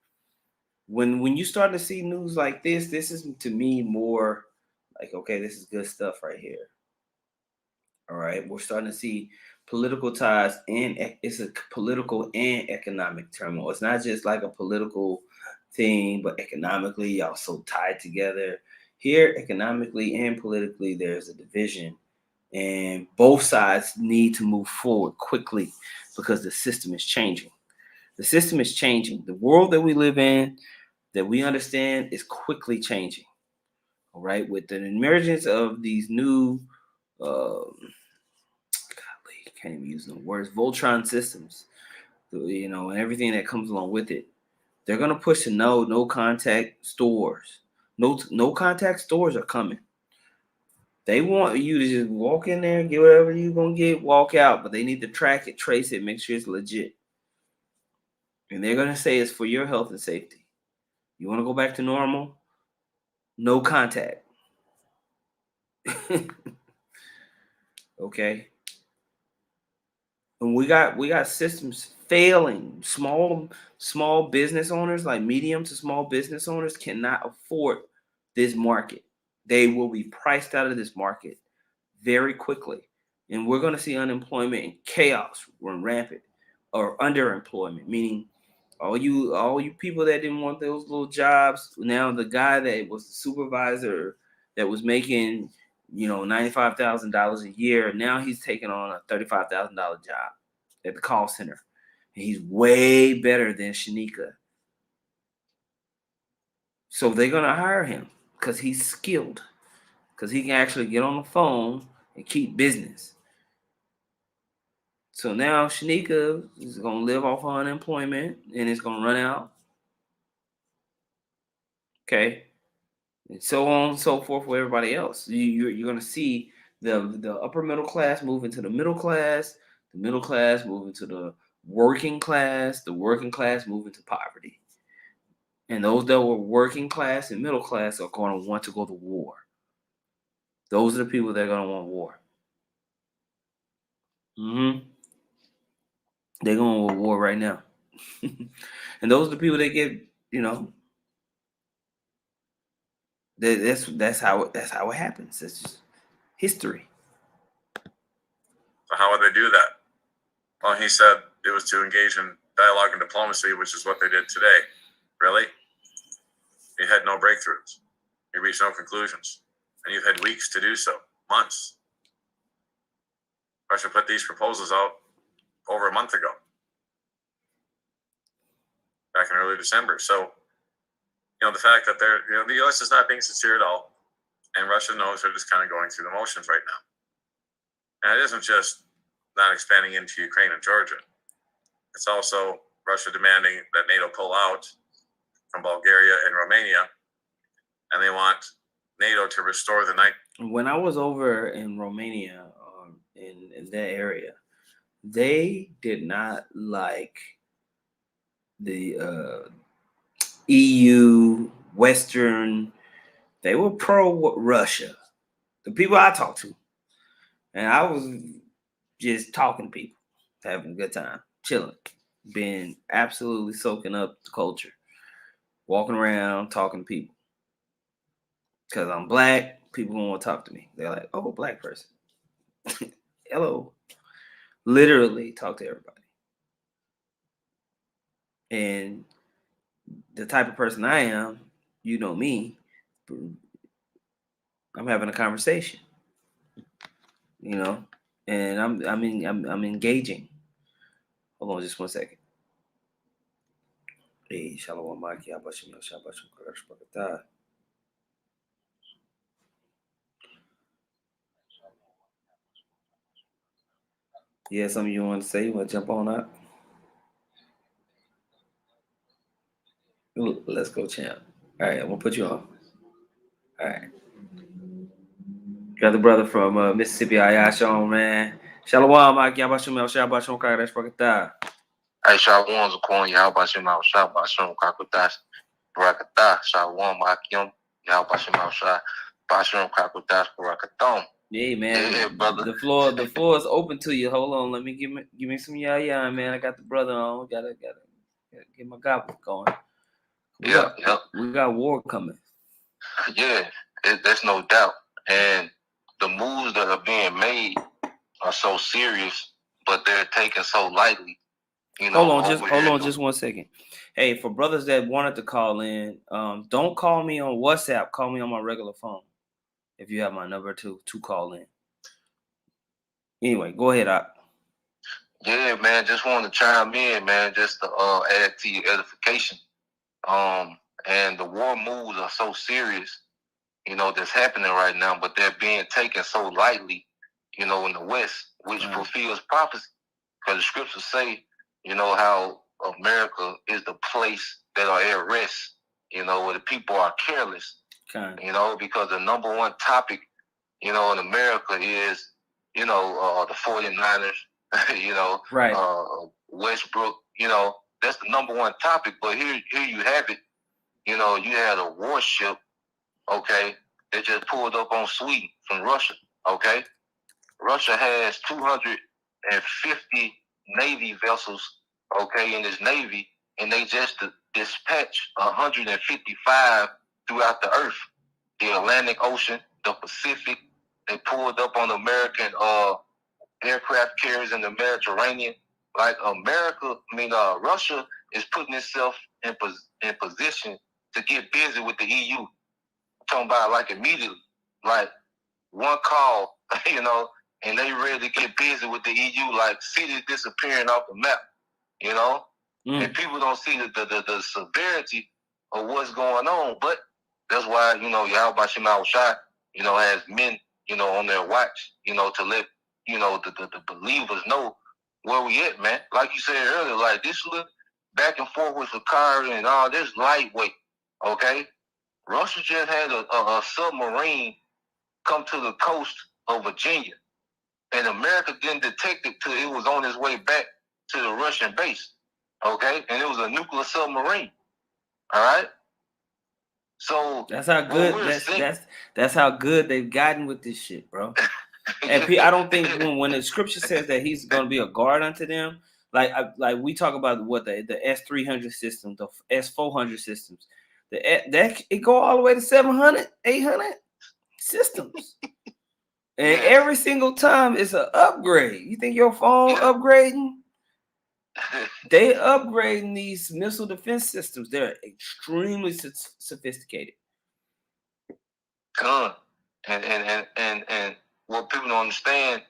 When you start to see news like this is to me more like, okay, this is good stuff right here. All right, we're starting to see political ties, and it's a political and economic turmoil. It's not just like a political thing, but economically, y'all so tied together. Here, economically and politically, there's a division, and both sides need to move forward quickly because the system is changing. The system is changing. The world that we live in, that we understand, is quickly changing. All right, with the emergence of these new can't even use no words, Voltron systems, and everything that comes along with it. They're gonna push to no contact stores. No contact stores are coming. They want you to just walk in there, get whatever you're gonna get, walk out, but they need to track it, trace it, make sure it's legit. And they're gonna say it's for your health and safety. You want to go back to normal? No contact. Okay. And we got systems failing. Small business owners, like medium to small business owners, cannot afford this market. They will be priced out of this market very quickly. And we're going to see unemployment and chaos run rampant, or underemployment, meaning all you people that didn't want those little jobs, now the guy that was the supervisor that was making $95,000 a year, now he's taking on a $35,000 job at the call center. And he's way better than Shanika. So they're gonna hire him because he's skilled, because he can actually get on the phone and keep business. So now Shanika is gonna live off of unemployment and it's gonna run out. Okay. And so on and so forth with everybody else. You're going to see the upper middle class move into the middle class move into the working class move into poverty. And those that were working class and middle class are going to want to go to war. Those are the people that are going to want war. They're going to want war right now. And those are the people that get, that's how it happens. It's just history. So how would they do that? Well, he said it was to engage in dialogue and diplomacy, which is what they did today. Really? You had no breakthroughs. You reached no conclusions. And you've had weeks to do so, months. Russia put these proposals out over a month ago, back in early December. So, the fact that the U.S. is not being sincere at all, and Russia knows they're just kind of going through the motions right now. And it isn't just not expanding into Ukraine and Georgia. It's also Russia demanding that NATO pull out from Bulgaria and Romania, and they want NATO to restore the night. When I was over in Romania, in that area, they did not like the EU, Western. They were pro Russia. The people I talked to, and I was just talking to people, having a good time, chilling, being absolutely soaking up the culture, walking around, talking to people. Because I'm black, people don't want to talk to me. They're like, oh, black person. Hello. Literally talk to everybody. And the type of person I am, you know me, I'm having a conversation. you know, and I'm engaging. Hold on just one second. Hey, Shalom Maki, Abashim, Shabashim, Karash Bakata. Yeah, something you want to say? You want to jump on up? Let's go, champ. All right, I'm going to put you on. All right. Got the brother from Mississippi, Ayash on, man. Shalom, Maki, Abashim, Shabashim, Karash Bakata. Hey, Shalom Zakon, Yahbashim Al Shabashim Kakutas, Barakatah, Shalom Akim, Yahbashim Al Shabashim Kakutas, Barakathon. Yeah, man. Yeah, brother. The floor is open to you. Hold on, let me give me some yeah, man. I got the brother on. Gotta get my goblet going. We got war coming. Yeah, there's no doubt. And the moves that are being made are so serious, but they're taken so lightly. You know, hold on just 1 second. Hey, for brothers that wanted to call in, don't call me on WhatsApp. Call me on my regular phone. If you have my number to call in. Anyway, go ahead, Op. Yeah, man, just wanted to chime in, man, just to add to your edification. And the war moves are so serious, you know, that's happening right now, but they're being taken so lightly, you know, in the West, which fulfills prophecy. Because the scriptures say, you know, how America is the place that are at rest, you know, where the people are careless, you know, because the number one topic, you know, in America is, you know, the 49ers, you know, Westbrook, you know, that's the number one topic. But here you have it, you know, you had a warship, okay, that just pulled up on Sweden from Russia, okay? Russia has 250 Navy vessels, okay, in its Navy, and they just dispatched 155 throughout the earth, the Atlantic Ocean, the Pacific. They pulled up on American aircraft carriers in the Mediterranean. Like Russia is putting itself in position to get busy with the EU. I'm talking about like immediately, like one call, you know, and they ready to get busy with the EU, like cities disappearing off the map, you know? And people don't see the severity of what's going on, but that's why, you know, Yahweh Shema Shai, you know, has men, you know, on their watch, you know, to let, you know, the believers know where we at, man. Like you said earlier, like this look back and forth with the car and all this lightweight, okay? Russia just had a submarine come to the coast of Virginia, and America didn't detect it till it was on its way back to the Russian base, okay? And it was a nuclear submarine, all right? So that's how good that's how good they've gotten with this shit, bro. And I don't think when the scripture says that he's going to be a guard unto them, like we talk about what the S300 system, the S400 systems, that it go all the way to 700, 800 systems. And every single time it's an upgrade. You think your phone upgrading? They upgrading these missile defense systems. They're extremely sophisticated. And what people don't understand,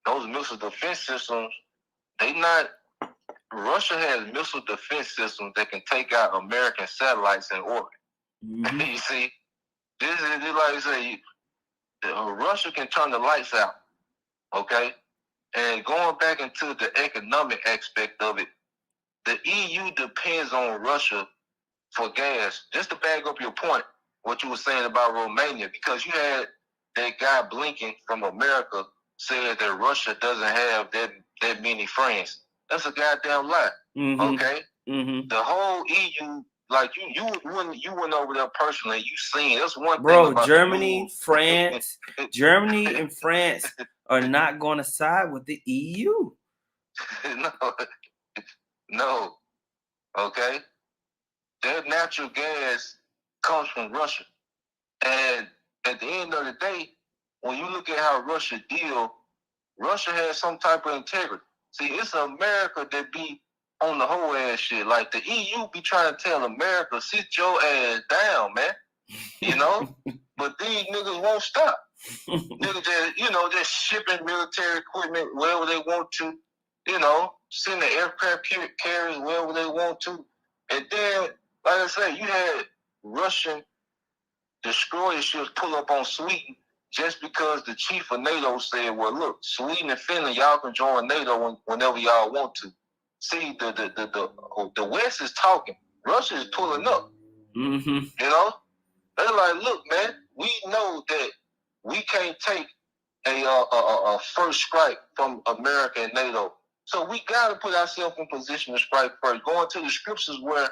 those missile defense systems, Russia has missile defense systems that can take out American satellites in orbit. You see, this is like you say, Russia can turn the lights out, okay? And going back into the economic aspect of it, the EU depends on Russia for gas. Just to back up your point, what you were saying about Romania, because you had that guy Blinken from America said that Russia doesn't have that many friends. That's a goddamn lie. Okay? The whole EU, like you went over there personally, you seen that's one thing about Germany, France, Germany and France are not going to side with the EU. No. Okay? Their natural gas comes from Russia. And at the end of the day, when you look at how Russia deal, Russia has some type of integrity. See, it's America that be on the whole ass shit. Like the EU be trying to tell America, sit your ass down, man. You know? But these niggas won't stop. Niggas just shipping military equipment wherever they want to, sending aircraft carriers wherever they want to. And then, like I said, you had Russian destroyer ships pull up on Sweden just because the chief of NATO said, well, look, Sweden and Finland, y'all can join NATO whenever y'all want to. See, the West is talking. Russia is pulling up. Mm-hmm. They're like, look, man, we know that we can't take a first strike from America and NATO. So we got to put ourselves in position to strike first. Going to the scriptures where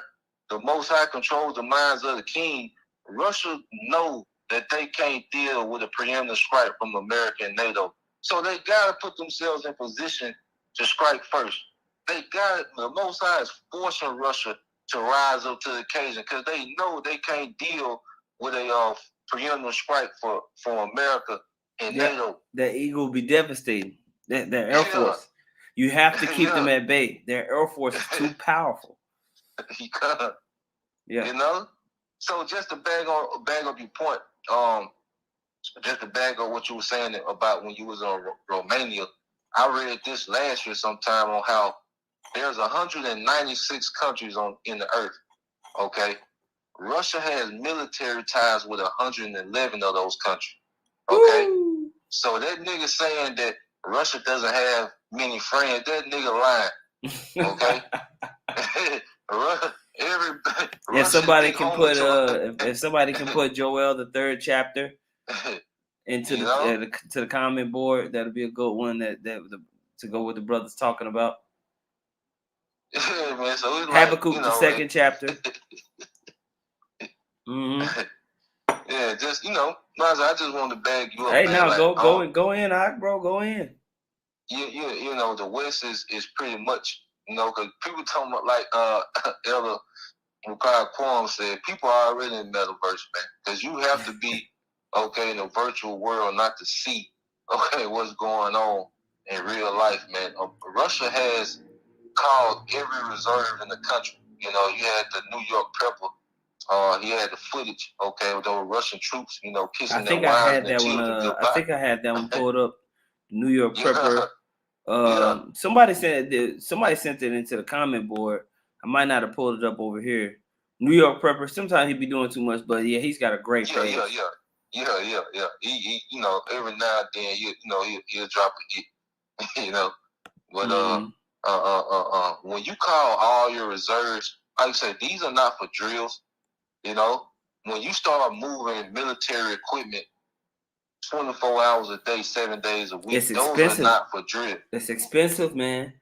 the Most High controls the minds of the king, Russia know that they can't deal with a preeminent strike from America and NATO. So they got to put themselves in position to strike first. The Most High is forcing Russia to rise up to the occasion because they know they can't deal with a preeminent strike for America and NATO. That eagle will be devastating. Their Air Force. You have to keep them at bay. Their Air Force is too powerful. Yeah. So just to bag up your point, just to bag up what you were saying about when you was in Romania, I read this last year sometime on how there's 196 countries in the earth. Okay, Russia has military ties with 111 of those countries. Okay, so that nigga saying that Russia doesn't have many friends, that nigga lying. Okay. If somebody can put Joel the 3rd chapter into the comment board, that'll be a good one to go with the brothers talking about. Yeah, man. So it's Habakkuk like, the 2nd chapter. Mm-hmm. Yeah, just I just wanted to bag you up. Hey, man. now like, go in, bro, go in. The West is pretty much because people talking about like Elder Mukai Kwam said, people are already in the metaverse, man. Because you have to be in the virtual world not to see what's going on in real life, man. Russia has called every reserve in the country. You had the New York Pepper. He had the footage, with those Russian troops, kissing their wives and children goodbye. I think I had that one pulled up. New York Prepper. Somebody sent it into the comment board. I might not have pulled it up over here. New York Prepper. Sometimes he be doing too much, but yeah, he's got a great page. Yeah. He every now and then, he'll drop a hit, But when you call all your reserves, like I said, these are not for drills. When you start moving military equipment 24 hours a day, 7 days a week, it's expensive. Those are not for drill. It's expensive, man.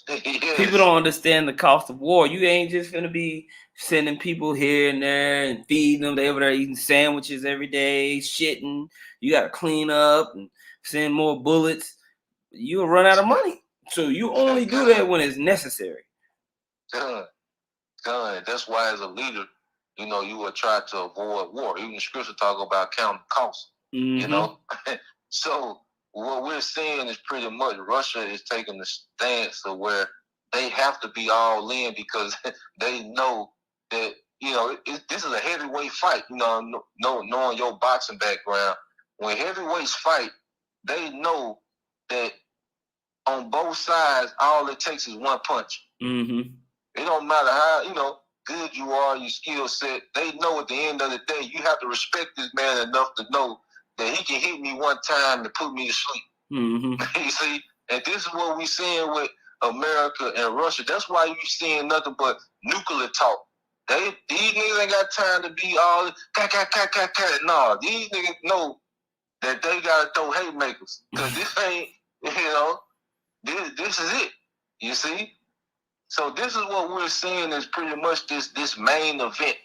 Yes. People don't understand the cost of war. You ain't just gonna be sending people here and there and feeding them. They over there eating sandwiches every day, shitting. You gotta clean up and send more bullets. You'll run out of money. So you only do that when it's necessary. Done. That's why as a leader, you will try to avoid war. Even the scripture talk about counting costs. Mm-hmm. So what we're seeing is pretty much Russia is taking the stance of where they have to be all in because they know that this is a heavyweight fight. Knowing your boxing background, when heavyweights fight, they know that on both sides, all it takes is one punch. Mm-hmm. It don't matter how good you are, your skill set. They know at the end of the day, you have to respect this man enough to know that he can hit me one time and put me to sleep. Mm-hmm. You see, and this is what we're seeing with America and Russia. That's why you seeing nothing but nuclear talk. These niggas ain't got time to be all No, these niggas know that they gotta throw haymakers because this ain't this is it. You see. So this is what we're seeing is pretty much this main event.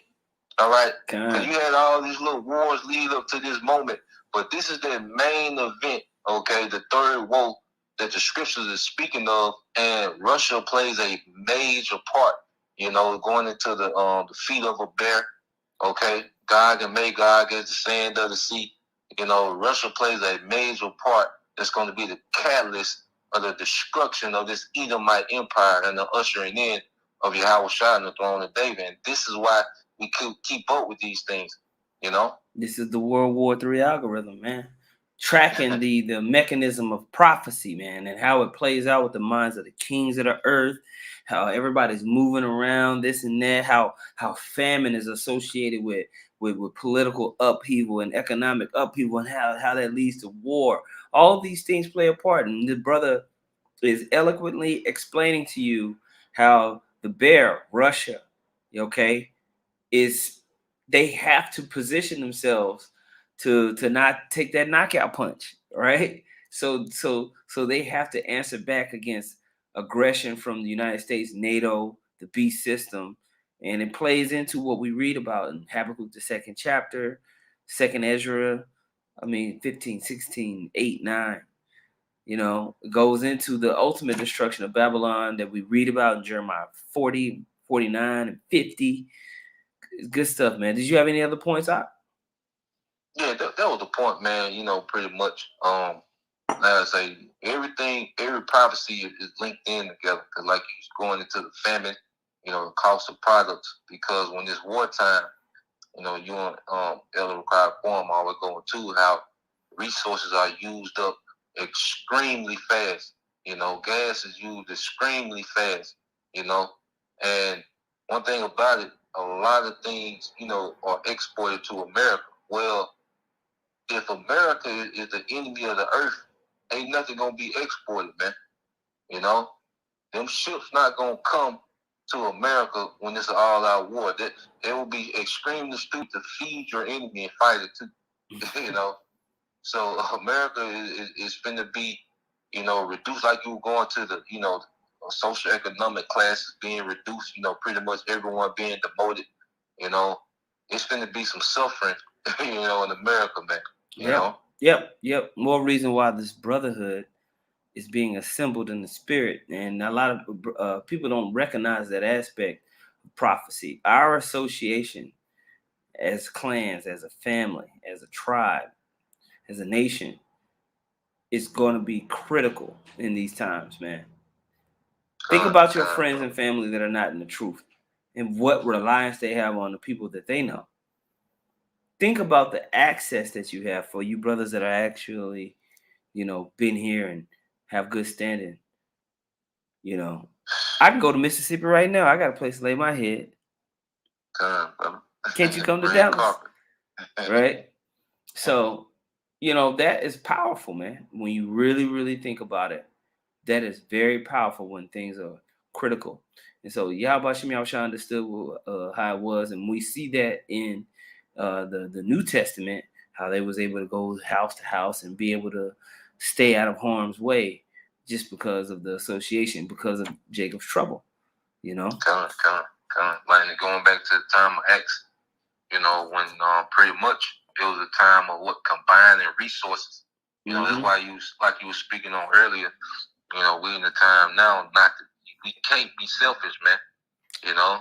All right. So you had all these little wars lead up to this moment, but this is the main event. Okay, the third war that the scriptures is speaking of, and Russia plays a major part. Going into the feet of a bear. Okay, Gog and Magog is the sand of the sea. Russia plays a major part. That's going to be the catalyst of the destruction of this Edomite empire and the ushering in of Yahweh Shai and the throne of David. And this is why we could keep up with these things, This is the World War III algorithm, man. tracking the mechanism of prophecy, man, and how it plays out with the minds of the kings of the earth, how everybody's moving around, this and that, how famine is associated with political upheaval and economic upheaval, and how that leads to war. All these things play a part, and the brother is eloquently explaining to you how the bear, Russia, okay, is they have to position themselves to not take that knockout punch, right? So they have to answer back against aggression from the United States, NATO, the beast system, and it plays into what we read about in Habakkuk, the second chapter, second Ezra, 15, 16, 8, 9. You know, it goes into the ultimate destruction of Babylon that we read about in Jeremiah 40, 49, and 50. It's good stuff, man. Did you have any other points out? Yeah, that was the point, man. You know, pretty much. Like I say, every prophecy is linked in together. Cause like you're going into the famine, you know, the cost of products. Because when it's wartime, you know, you and Elder Required Forum always going to how resources are used up extremely fast. You know, gas is used extremely fast. You know, and one thing about it, a lot of things, you know, are exported to America. Well, if America is the enemy of the earth, ain't nothing gonna be exported, man. You know, them ships not gonna come to America when it's an all-out war. That it will be extremely stupid to feed your enemy and fight it too. You know, so America is finna be, you know, reduced like you were going to the, you know, social economic classes being reduced. You know, pretty much everyone being demoted. You know, it's finna be some suffering. You know, in America, man. You know. Yep. More reason why this brotherhood is being assembled in the spirit, and a lot of people don't recognize that aspect of prophecy. Our association as clans, as a family, as a tribe, as a nation, is going to be critical in these times, man. Think about your friends and family that are not in the truth, and what reliance they have on the people that they know. Think about the access that you have for you brothers that are actually, you know, been here and have good standing. You know, I can go to Mississippi right now. I got a place to lay my head. Can't you come to Dallas? Right? So, you know, that is powerful, man. When you really, really think about it, that is very powerful when things are critical. And so Yahweh Shem Yahushua understood how it was. And we see that in the New Testament, how they was able to go house to house and be able to stay out of harm's way just because of the association, because of Jacob's trouble, you know? Like going back to the time of Acts, you know, when pretty much it was a time of what combining resources. You know, that's why you were speaking on earlier. You know, we in the time now we can't be selfish, man. You know,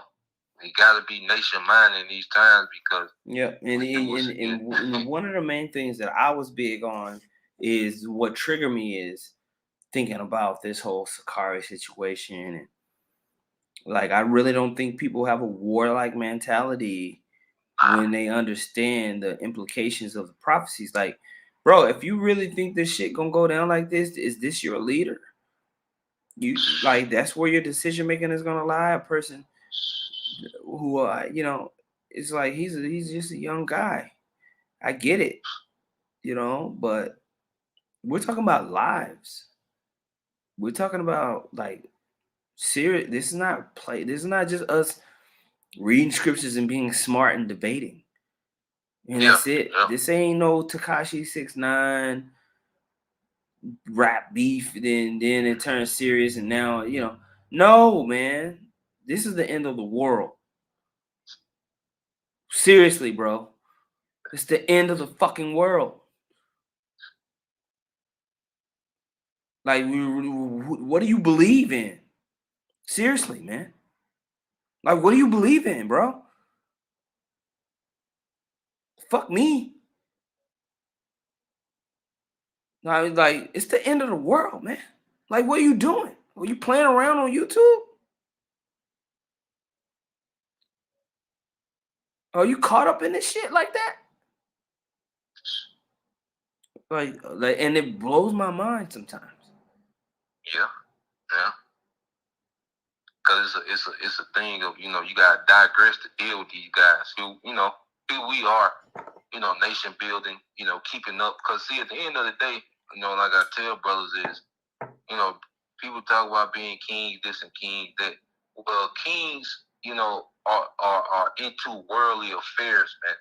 we gotta be nation minded in these times because and one of the main things that I was big on is what triggered me is thinking about this whole Sakari situation, and like I really don't think people have a warlike mentality when they understand the implications of the prophecies. Like, bro, if you really think this shit gonna go down like this, is this your leader? You like that's where your decision making is gonna lie. A person who you know, it's like he's just a young guy. I get it, you know, but we're talking about lives. We're talking about like serious. This is not play. This is not just us reading scriptures and being smart and debating. And that's it. This ain't no Tekashi 6ix9ine rap beef. Then it turns serious, and now you know. No, man, this is the end of the world. Seriously, bro, it's the end of the fucking world. Like, what do you believe in? Seriously, man. Like, what do you believe in, bro? Fuck me. Like, it's the end of the world, man. Like, what are you doing? Are you playing around on YouTube? Are you caught up in this shit like that? Like, and it blows my mind sometimes. Yeah. Because it's a thing of, you gotta digress to deal with these guys who, here we are, nation building, keeping up. Because see, at the end of the day, like I tell brothers is, people talk about being kings, this and kings that. Well, kings, are into worldly affairs, man.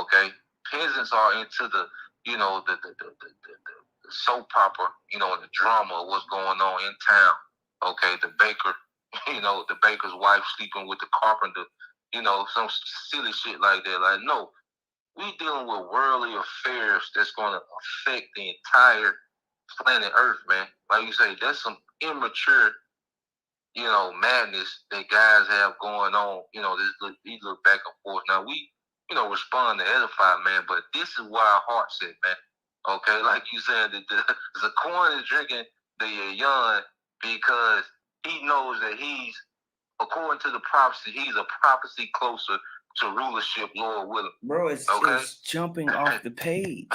Okay, peasants are into the, the soap opera, the drama of what's going on in town. Okay, the baker, the baker's wife sleeping with the carpenter, some silly shit like that. Like, no, we dealing with worldly affairs that's going to affect the entire planet Earth, man. Like you say, that's some immature, madness that guys have going on. These look back and forth. Now we, respond to edify, man, but this is where our heart's at, man. Okay, like you said, the Zaquan is drinking the yawn because he knows that he's, according to the prophecy, he's a prophecy closer to rulership, Lord willing. Bro, it's jumping off the page.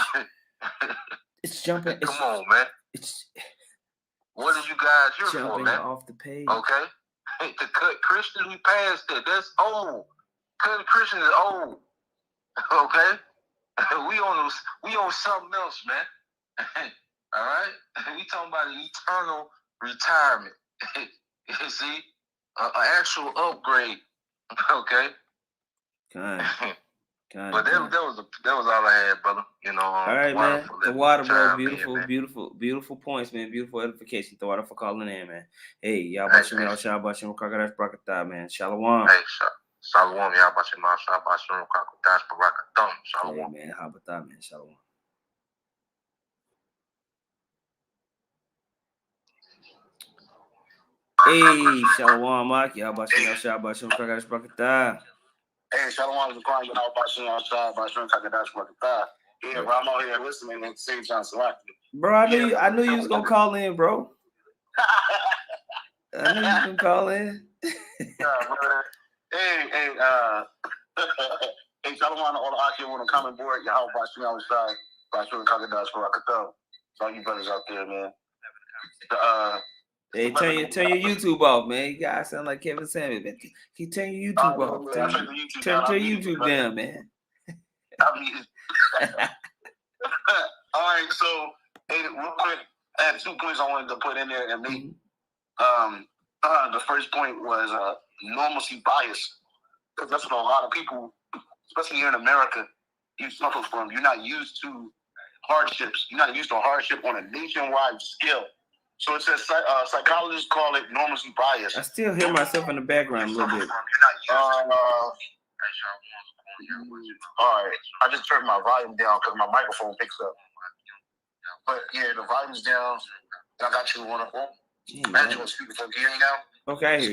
It's jumping. Come on, man. What are you guys here for, man? Jumping off the page. Okay, to cut Christians, we passed that. That's old. Cutting Christians is old. Okay, we on something else, man. All right, we talking about an eternal retirement. You see, an actual upgrade. Okay. God. But that was all I had, brother. All right, man. The water, bro. Beautiful points, man. Beautiful edification. The water for calling in, man. Hey, y'all bashing me out, y'all bashing Rakadash Brakatah, man. Shalom. Hey, Shalom, y'all bashing my shop, bashing Rakadash Brakatah. Shalom. Hey, man. How about that, man? Shalom. Hey, Shalom, Mark. Y'all bashing out, y'all bashing Rakadash Brakatah. Hey, Shalom is calling you out by Shin outside by Shin Kakadash Brakatah. Yeah, bro, I'm out here listening and St. John Salaki. Bro, I knew you was gonna call in, bro. I knew you was gonna call in. Yeah, brother. Hey, hey, Shalom to all the Aki want to come on board. Y'all by Shin outside by Shin Kakadash Brakatah. So all you brothers out there, man. Hey, turn your YouTube off, man. You guys sound like Kevin Samuels, man. Can you turn your YouTube off? Turn your YouTube down, man. All right, so hey, real quick, I had 2 points I wanted to put in there and make. The first point was normalcy bias, because that's what a lot of people, especially here in America, you suffer from. You're not used to hardships. You're not used to a hardship on a nationwide scale. So it says psychologists call it normalcy bias. I still hear myself in the background a little bit. All right, I just turned my volume down because my microphone picks up. But yeah, the volume's down. And I got you on a phone. Imagine on speakerphone. Can you hear me now? Okay, I hear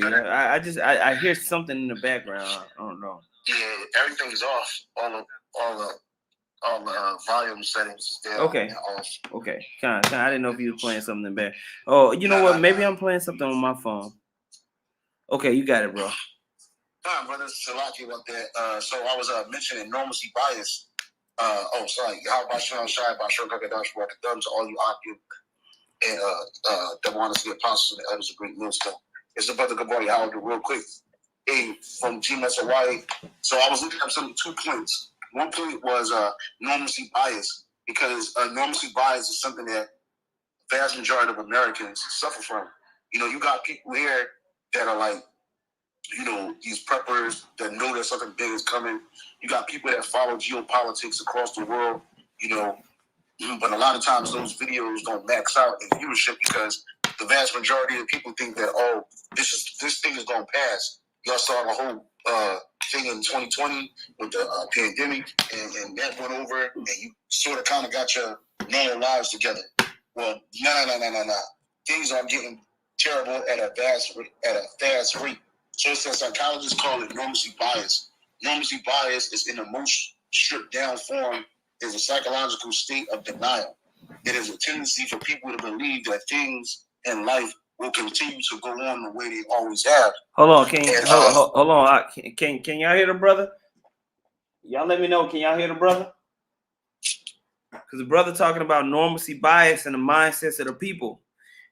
you. I hear something in the background. I don't know. Yeah, everything's off. All the volume settings down. Okay. Okay. Kind of. I didn't know if you were playing something in the back. Oh, you know what? Maybe I'm playing something on my phone. Okay, you got it, bro. Hi, brother. Salaki about that. So I was mentioning normalcy bias. Sorry. How about Sean Shai, about Sean Kakadash, what the thumbs, all you Aki and that want to see apostles and the others of great millstone. It's about the Gabari. How do real quick. Hey, from GMS Hawaii. So I was looking up 2 points. One point was normalcy bias, because normalcy bias is something that vast majority of Americans suffer from. You got people here that are like, these preppers that know that something big is coming. You got people that follow geopolitics across the world, but a lot of times those videos don't max out in viewership because the vast majority of people think that, this thing is going to pass. Y'all saw the whole thing in 2020 with the pandemic, and that went over, and you sort of kind of got your normal lives together. Well, no. Things are getting terrible at a fast rate. So it says psychologists call it normalcy bias. Normalcy bias is in the most stripped down form is a psychological state of denial. It is a tendency for people to believe that things in life will continue to go on the way they always have. Hold on, hold on. Can y'all hear the brother? Y'all let me know. Can y'all hear the brother? Because the brother talking about normalcy bias and the mindsets of the people.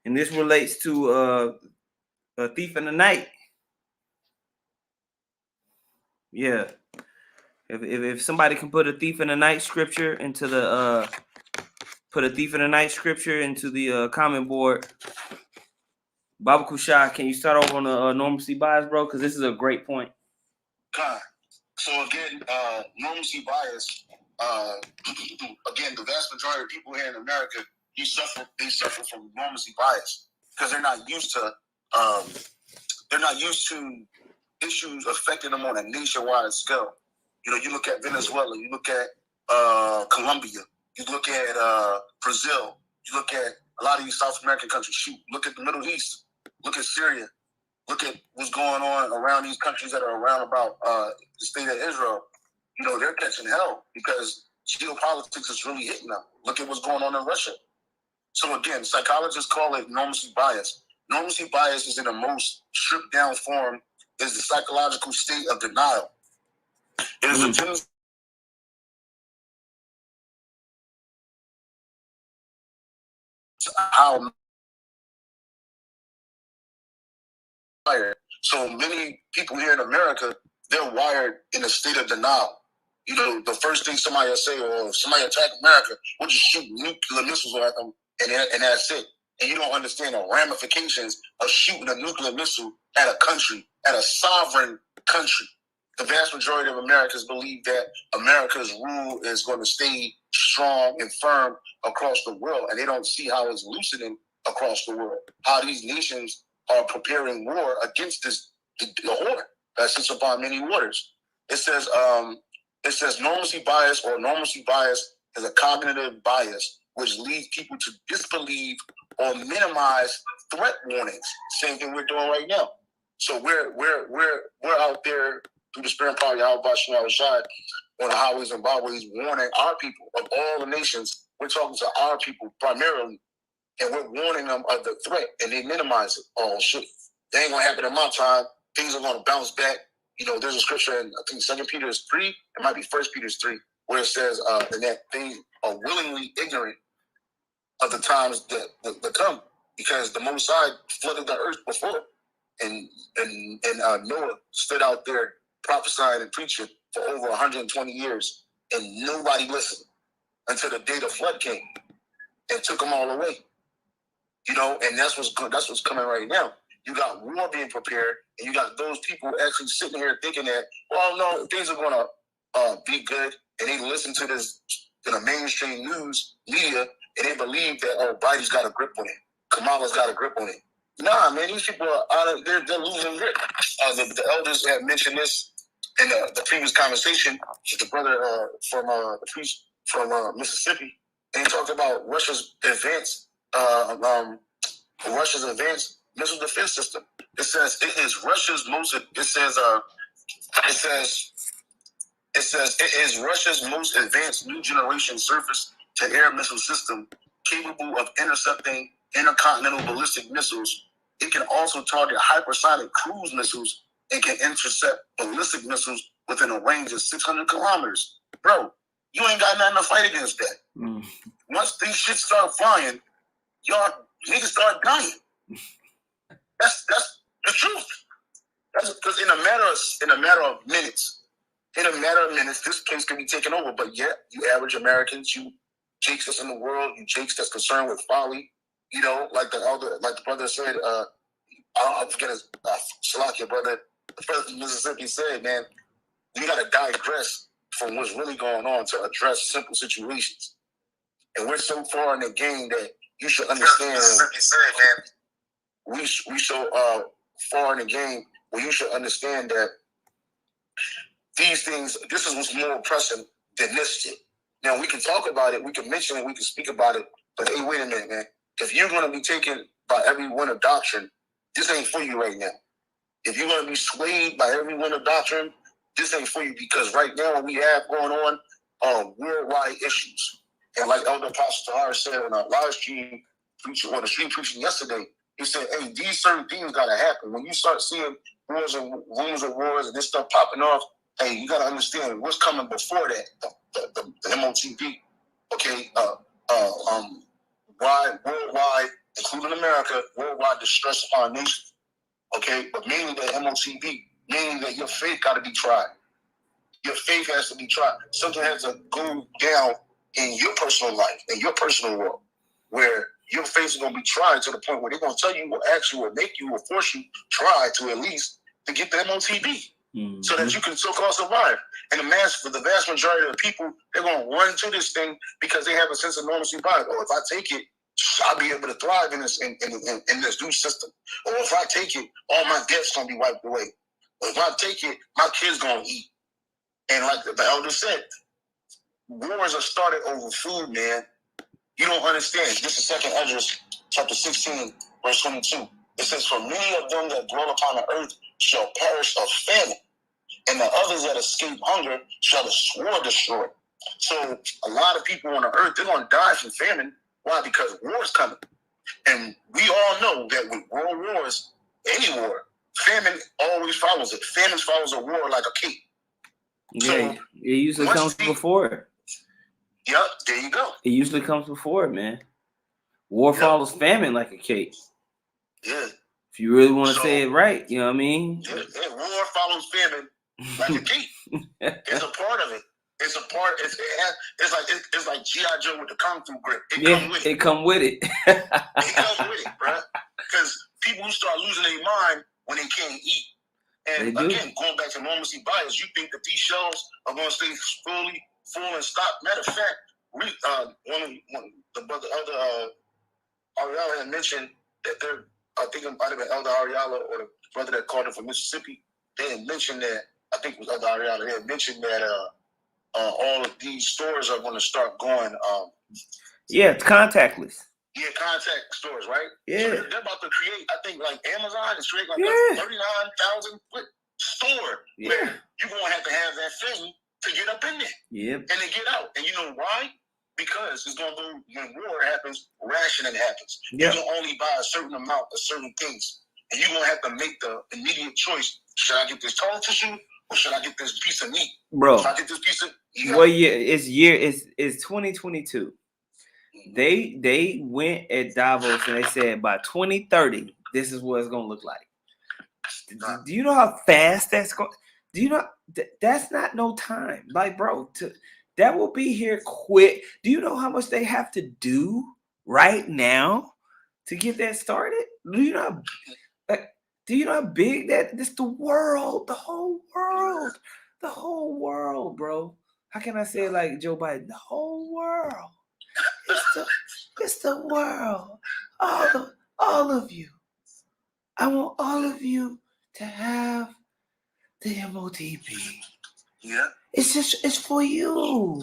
And this relates to a thief in the night. Yeah. If somebody can put a thief in the night scripture into the comment board. Baba Kushai, can you start off on the normalcy bias, bro? Because this is a great point. So again, normalcy bias. Again, the vast majority of people here in America, they suffer from normalcy bias because they're not used to issues affecting them on a nationwide scale. You know, you look at Venezuela, you look at Colombia, you look at Brazil, you look at a lot of these South American countries. Shoot, look at the Middle East, look at Syria, look at what's going on around these countries that are around about the state of Israel. You know, they're catching hell because geopolitics is really hitting them. Look at what's going on in Russia. So again, psychologists call it normalcy bias. Normalcy bias is in the most stripped down form is the psychological state of denial. It is a tendency to how so many people here in America, they're wired in a state of denial. You know, the first thing somebody will say, or if somebody attack America, we'll just shoot nuclear missiles at them, and that's it. And you don't understand the ramifications of shooting a nuclear missile at a country, at a sovereign country. The vast majority of Americans believe that America's rule is going to stay strong and firm across the world, and they don't see how it's loosening across the world, how these nations are preparing war against the whore that sits upon many waters. It says normalcy bias is a cognitive bias which leads people to disbelieve or minimize threat warnings. Same thing we're doing right now. So we're out there through the spirit and power of Yahweh Shai on the highways and byways warning our people of all the nations. We're talking to our people primarily, and we're warning them of the threat, and they minimize it. Oh shit, that ain't gonna happen in my time. Things are gonna bounce back. You know, there's a scripture in, I think 2 Peter 3, it might be 1 Peter 3, where it says that they are willingly ignorant of the times that come, because the Most High flooded the earth before, and Noah stood out there prophesying and preaching for over 120 years, and nobody listened until the day the flood came and took them all away. You know, and that's what's coming right now. You got war being prepared, and you got those people actually sitting here thinking that, well, no, things are going to be good, and they listen to this in the mainstream news media, and they believe that, oh, Biden's got a grip on it, Kamala's got a grip on it. Nah, man, these people are out of, they're losing grip. The elders had mentioned this in the previous conversation with the brother from the priest from Mississippi, and he talked about Russia's advanced missile defense system. It says it is Russia's most. It is Russia's most advanced new generation surface-to-air missile system, capable of intercepting intercontinental ballistic missiles. It can also target hypersonic cruise missiles and can intercept ballistic missiles within a range of 600 kilometers. Bro, you ain't got nothing to fight against that. Once these shit start flying, y'all niggas start dying. That's the truth. That's because in a matter of minutes, this place can be taken over. But yet, you average Americans, you jakes that's in the world, you jakes that's concerned with folly, you know, like the brother said, I forget his Salakia brother, the brother from Mississippi said, man, you gotta digress from what's really going on to address simple situations. And we're so far in the game that you should understand. Mississippi said, man, we so far in the game where you should understand that these things, this is what's more pressing than this shit. Now, we can talk about it, we can mention it, we can speak about it, but hey, wait a minute, man. If you're going to be taken by every wind of doctrine, this ain't for you right now. If you're going to be swayed by every wind of doctrine, this ain't for you, because right now what we have going on are worldwide issues. And like Elder Apostle Tahar said on our live stream, on the stream preaching yesterday, he said, hey, these certain things got to happen. When you start seeing rumors of wars and this stuff popping off, hey, you got to understand what's coming before that, the MOTB. okay, worldwide, including America, worldwide distress upon nations. Okay, but mainly the MOTB, meaning that your faith got to be tried. Your faith has to be tried. Something has to go down in your personal life, in your personal world, where your faith is going to be tried to the point where they're going to tell you, will actually will make you, will force you try to at least to get the MOTB. So that you can so-called survive. And for the vast majority of the people, they're going to run to this thing because they have a sense of normalcy by it. Oh, if I take it, I'll be able to thrive in this in this new system. Or if I take it, all my debt's going to be wiped away. Or if I take it, my kids going to eat. And like the elder said, wars are started over food, man. You don't understand. This is 2nd Ezra, chapter 16, verse 22. It says, for many of them that dwell upon the earth shall perish of famine, and the others that escape hunger shall the sword destroy. So a lot of people on the earth, they're going to die from famine. Why? Because war is coming. And we all know that with world wars, any war, famine always follows it. Famine follows a war like a cape. Yeah, So, it usually comes before it. Yep, there you go. It usually comes before it, man. War follows famine like a cape. Yeah. If you really want to say it right, you know what I mean? Yeah, war follows famine like a cape. It's a part of it. It's a part. It's like G.I. Joe with the kung fu grip. It come with it. It comes with it, bro. Because people start losing their mind when they can't eat. And again, going back to normalcy bias, you think that these shelves are going to stay full and stocked. Matter of fact, the brother Elder Ariala had mentioned that I think it might have been Elder Ariala or the brother that called him from Mississippi. They had mentioned that, I think it was Elder Ariala, they had mentioned that all of these stores are going to start going. Yeah, it's contactless. Yeah, contact stores, right? Yeah. So they're about to create, I think, like Amazon is creating like a 39,000 foot store where you're going to have that thing to get up in there. Yep. And to get out. And you know why? Because it's going to be, when war happens, rationing happens. Yep. You can only buy a certain amount of certain things. And you're going to have to make the immediate choice. Should I get this toilet tissue or should I get this piece of meat? Bro, should I get this piece of... What year? It's 2022. They went at Davos and they said by 2030, this is what it's gonna look like. Do you know how fast that's going? Do you know that's not no time? Like, bro, that will be here quick. Do you know how much they have to do right now to get that started? Do you know how big that this the world, the whole world, bro? How can I say it like Joe Biden? The whole world. It's the world. All of you. I want all of you to have the MOTB. Yeah. It's for you.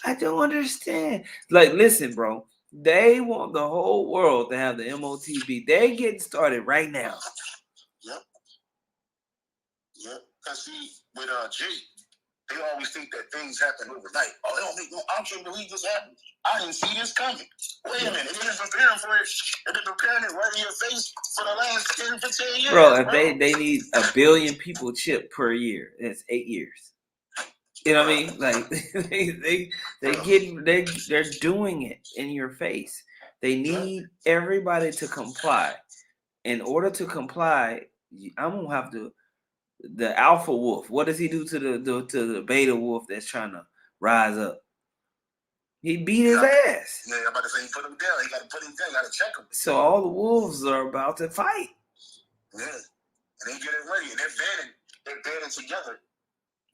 I don't understand. Like, listen, bro. They want the whole world to have the MOTB. They're getting started right now. Yep. Cause see, with Jay, they always think that things happen overnight. Oh, they don't make no. I can't believe this happened. I didn't see this coming. Wait a minute. They've been preparing for it. They've been preparing it right in your face for the last 10, 15 years. Bro, if they need 1 billion people chipped per year, it's 8 years. You know what I mean? Like they're doing it in your face. They need everybody to comply. In order to comply, I'm gonna have to. The alpha wolf. What does he do to the beta wolf that's trying to rise up? He beat his ass. Yeah, I'm about to say he put him down. He got to put him down. Got to check him. So all the wolves are about to fight. Yeah, and they getting ready, and they're banding together.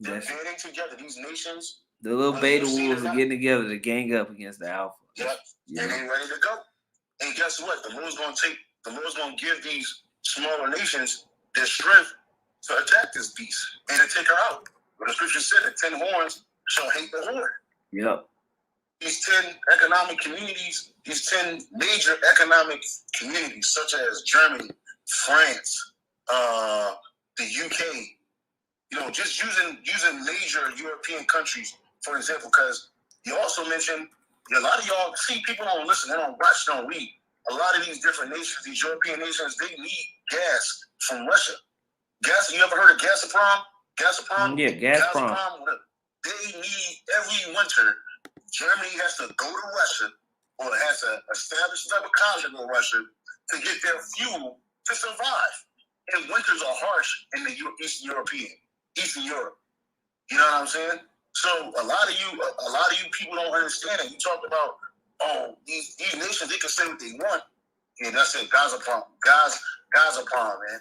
They're banding together. These nations. The little beta wolves are getting together to gang up against the alpha. Yep. And they're ready to go. And guess what? The Lord's going to give these smaller nations their strength to attack this beast and to take her out. But the scripture said that 10 horns shall hate the horde. Yep. These 10 economic communities, these 10 major economic communities, such as Germany, France, the UK, just using major European countries, for example, because you also mentioned, a lot of y'all, see, people don't listen, they don't watch, they don't read. A lot of these different nations, these European nations, they need gas from Russia. Gas, you ever heard of Gazprom? Gazprom? Yeah, Gazprom. They need every winter Germany has to go to Russia or has to establish a type of contract with Russia to get their fuel to survive. And winters are harsh in the Eastern Europe. You know what I'm saying? So a lot of you people don't understand it. You talk about, oh, these nations, they can say what they want. Yeah, that's it. Gazaprom, man.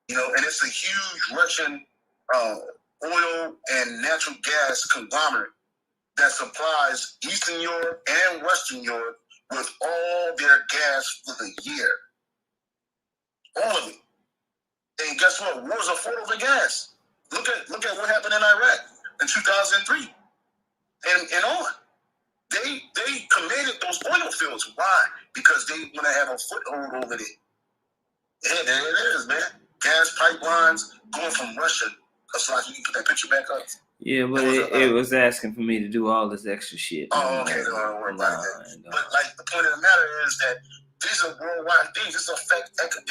You know, and it's a huge Russian oil and natural gas conglomerate that supplies Eastern Europe and Western Europe with all their gas for the year. All of it. And guess what? Wars are fought over gas. Look at what happened in Iraq in 2003 and on. They commanded those oil fields. Why? Because they want to have a foothold over there. Yeah, there it is, man. Gas pipelines going from Russia. So like, you can put that picture back up. Yeah, but it was asking for me to do all this extra shit. Oh, okay. Don't worry about that. But like the point of the matter is that these are worldwide things.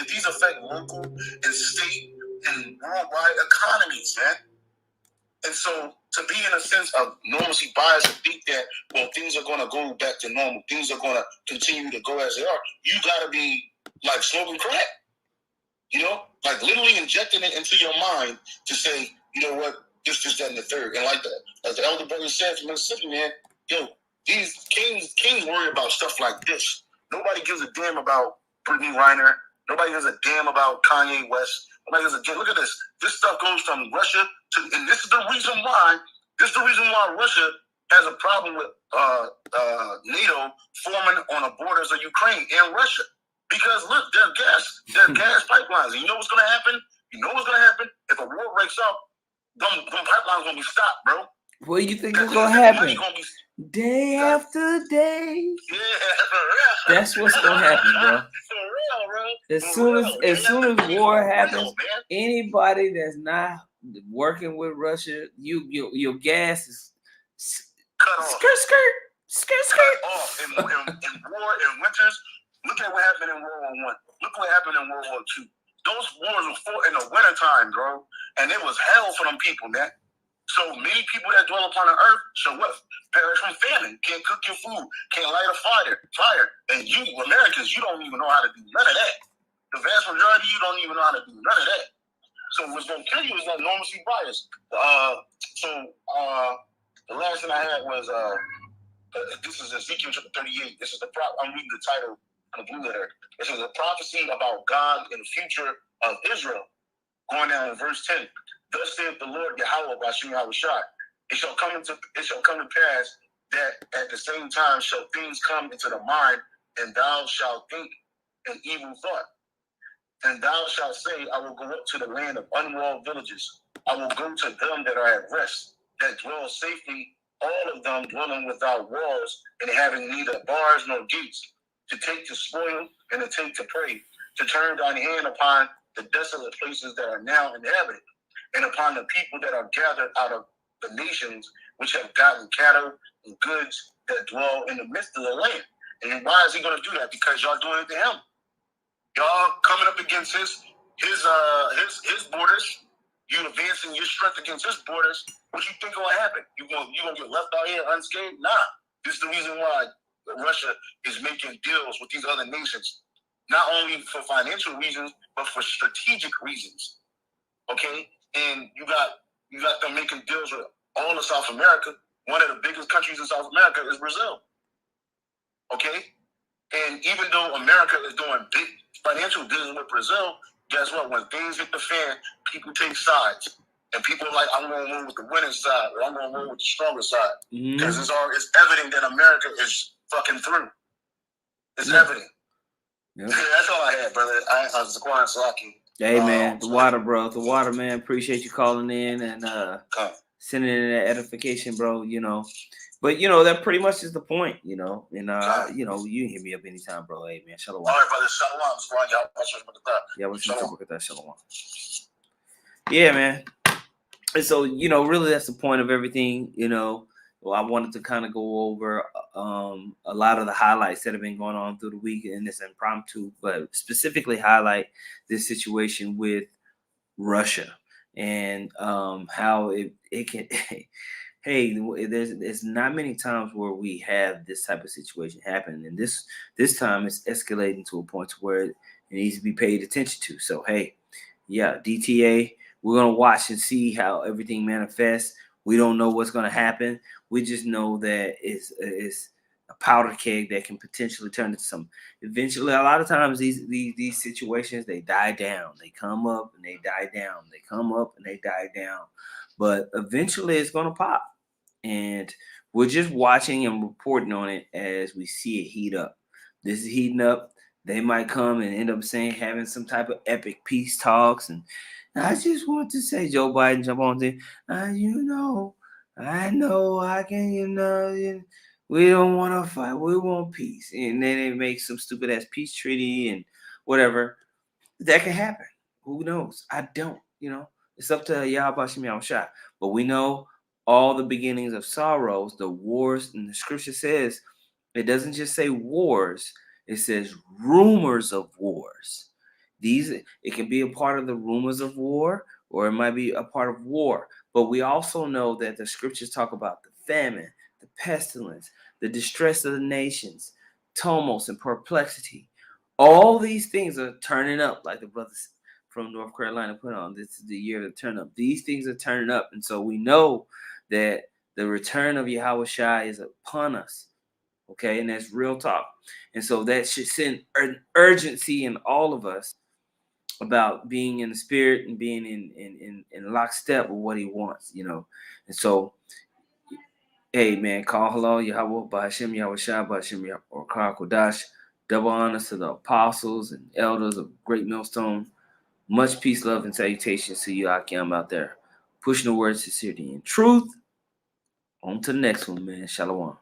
These affect local and state and worldwide economies, man. And so to be in a sense of normalcy bias and think that, well, things are going to go back to normal, things are going to continue to go as they are, you got to be like smoking crack. You know, like literally injecting it into your mind to say, you know what, this, that, and the third. And like the elder brother said from Mississippi, man, yo, these kings worry about stuff like this. Nobody gives a damn about Brittany Reiner. Nobody gives a damn about Kanye West. Nobody gives a damn. Look at this. This stuff goes from Russia to, and this is the reason why. This is the reason why Russia has a problem with NATO forming on the borders of Ukraine and Russia. Because look, they're gas pipelines. And you know what's going to happen? If a war breaks out, them pipelines going to be stopped, bro. What do you think is going to happen? Day after day. Yeah, for real. That's what's going to happen, bro. For real, bro. As soon as war happens, anybody that's not working with Russia, your gas is cut off. Skirt. Cut off. In war, in winters, look at what happened in World War I. Look what happened in World War II. Those wars were fought in the wintertime, bro. And it was hell for them people, man. So many people that dwell upon the earth shall what? Perish from famine. Can't cook your food. Can't light a fire. And you, Americans, you don't even know how to do none of that. The vast majority of you don't even know how to do none of that. So what's going to kill you is that normalcy bias. The last thing I had was, this is Ezekiel chapter 38. This is I'm reading the title on the blue letter. This is a prophecy about God and the future of Israel. Going down in verse 10. Thus saith the Lord Yahweh by Shem Yahushai. It shall come to pass that at the same time shall things come into the mind, and thou shalt think an evil thought. And thou shalt say, I will go up to the land of unwalled villages. I will go to them that are at rest, that dwell safely, all of them dwelling without walls, and having neither bars nor gates, to take to spoil and to take to prey, to turn thine hand upon the desolate places that are now inhabited, and upon the people that are gathered out of the nations which have gotten cattle and goods that dwell in the midst of the land. And why is he going to do that? Because y'all doing it to him. Y'all coming up against his borders. You advancing your strength against his borders. What you think will happen? You gonna get left out here unscathed? Nah. This is the reason why Russia is making deals with these other nations, not only for financial reasons but for strategic reasons. Okay, and you got them making deals with all of South America. One of the biggest countries in South America is Brazil. Okay, and even though America is doing big financial deals with Brazil, guess what? When things hit the fan, people take sides. And people are like, I'm going to move with the winning side, or I'm going to move with the stronger side. Because it's evident that America is fucking through. It's evident. Yep. That's all I had, brother. I was Zaquan Salaki. Hey, man, the water, bro. The water, man. Appreciate you calling in and sending in that edification, bro, you know. But, you know, that pretty much is the point, you know. And, you know, you can hit me up anytime, bro. Hey, man, shalom. All right, brother. Shalom. Shalom. Yeah, man. And so, you know, really that's the point of everything, you know. Well, I wanted to kind of go over a lot of the highlights that have been going on through the week in this impromptu, but specifically highlight this situation with Russia and how it can hey, there's not many times where we have this type of situation happen, and this time it's escalating to a point where it needs to be paid attention to. So hey, yeah, DTA, we're gonna watch and see how everything manifests. We don't know what's gonna happen. We just know that it's a powder keg that can potentially turn into some. Eventually, a lot of times these situations, they die down. They come up and they die down. They come up and they die down. But eventually, it's gonna pop, and we're just watching and reporting on it as we see it heat up. This is heating up. They might come and end up having some type of epic peace talks. And I just want to say, Joe Biden jump on there. I know, I can, we don't want to fight. We want peace. And then they make some stupid ass peace treaty and whatever. That can happen. Who knows? I don't, It's up to Yahweh Shem Shah. But we know all the beginnings of sorrows, the wars, and the scripture says, it doesn't just say wars, it says rumors of wars. It can be a part of the rumors of war, or it might be a part of war. But we also know that the scriptures talk about the famine, the pestilence, the distress of the nations, tumults and perplexity. All these things are turning up, like the brothers from North Carolina put on. This is the year to turn up. These things are turning up. And so we know that the return of Yahweh Shai is upon us. Okay, and that's real talk. And so that should send an urgency in all of us about being in the spirit and being in lockstep with what he wants, And so, hey man, call hello, Yahweh, Bahashem, Yahweh Shai, Bahashem, or Kodash. Double honors to the apostles and elders of Great Millstone. Much peace, love, and salutations to you, Akim, out there. Pushing the word sincerity and truth. On to the next one, man. Shalom.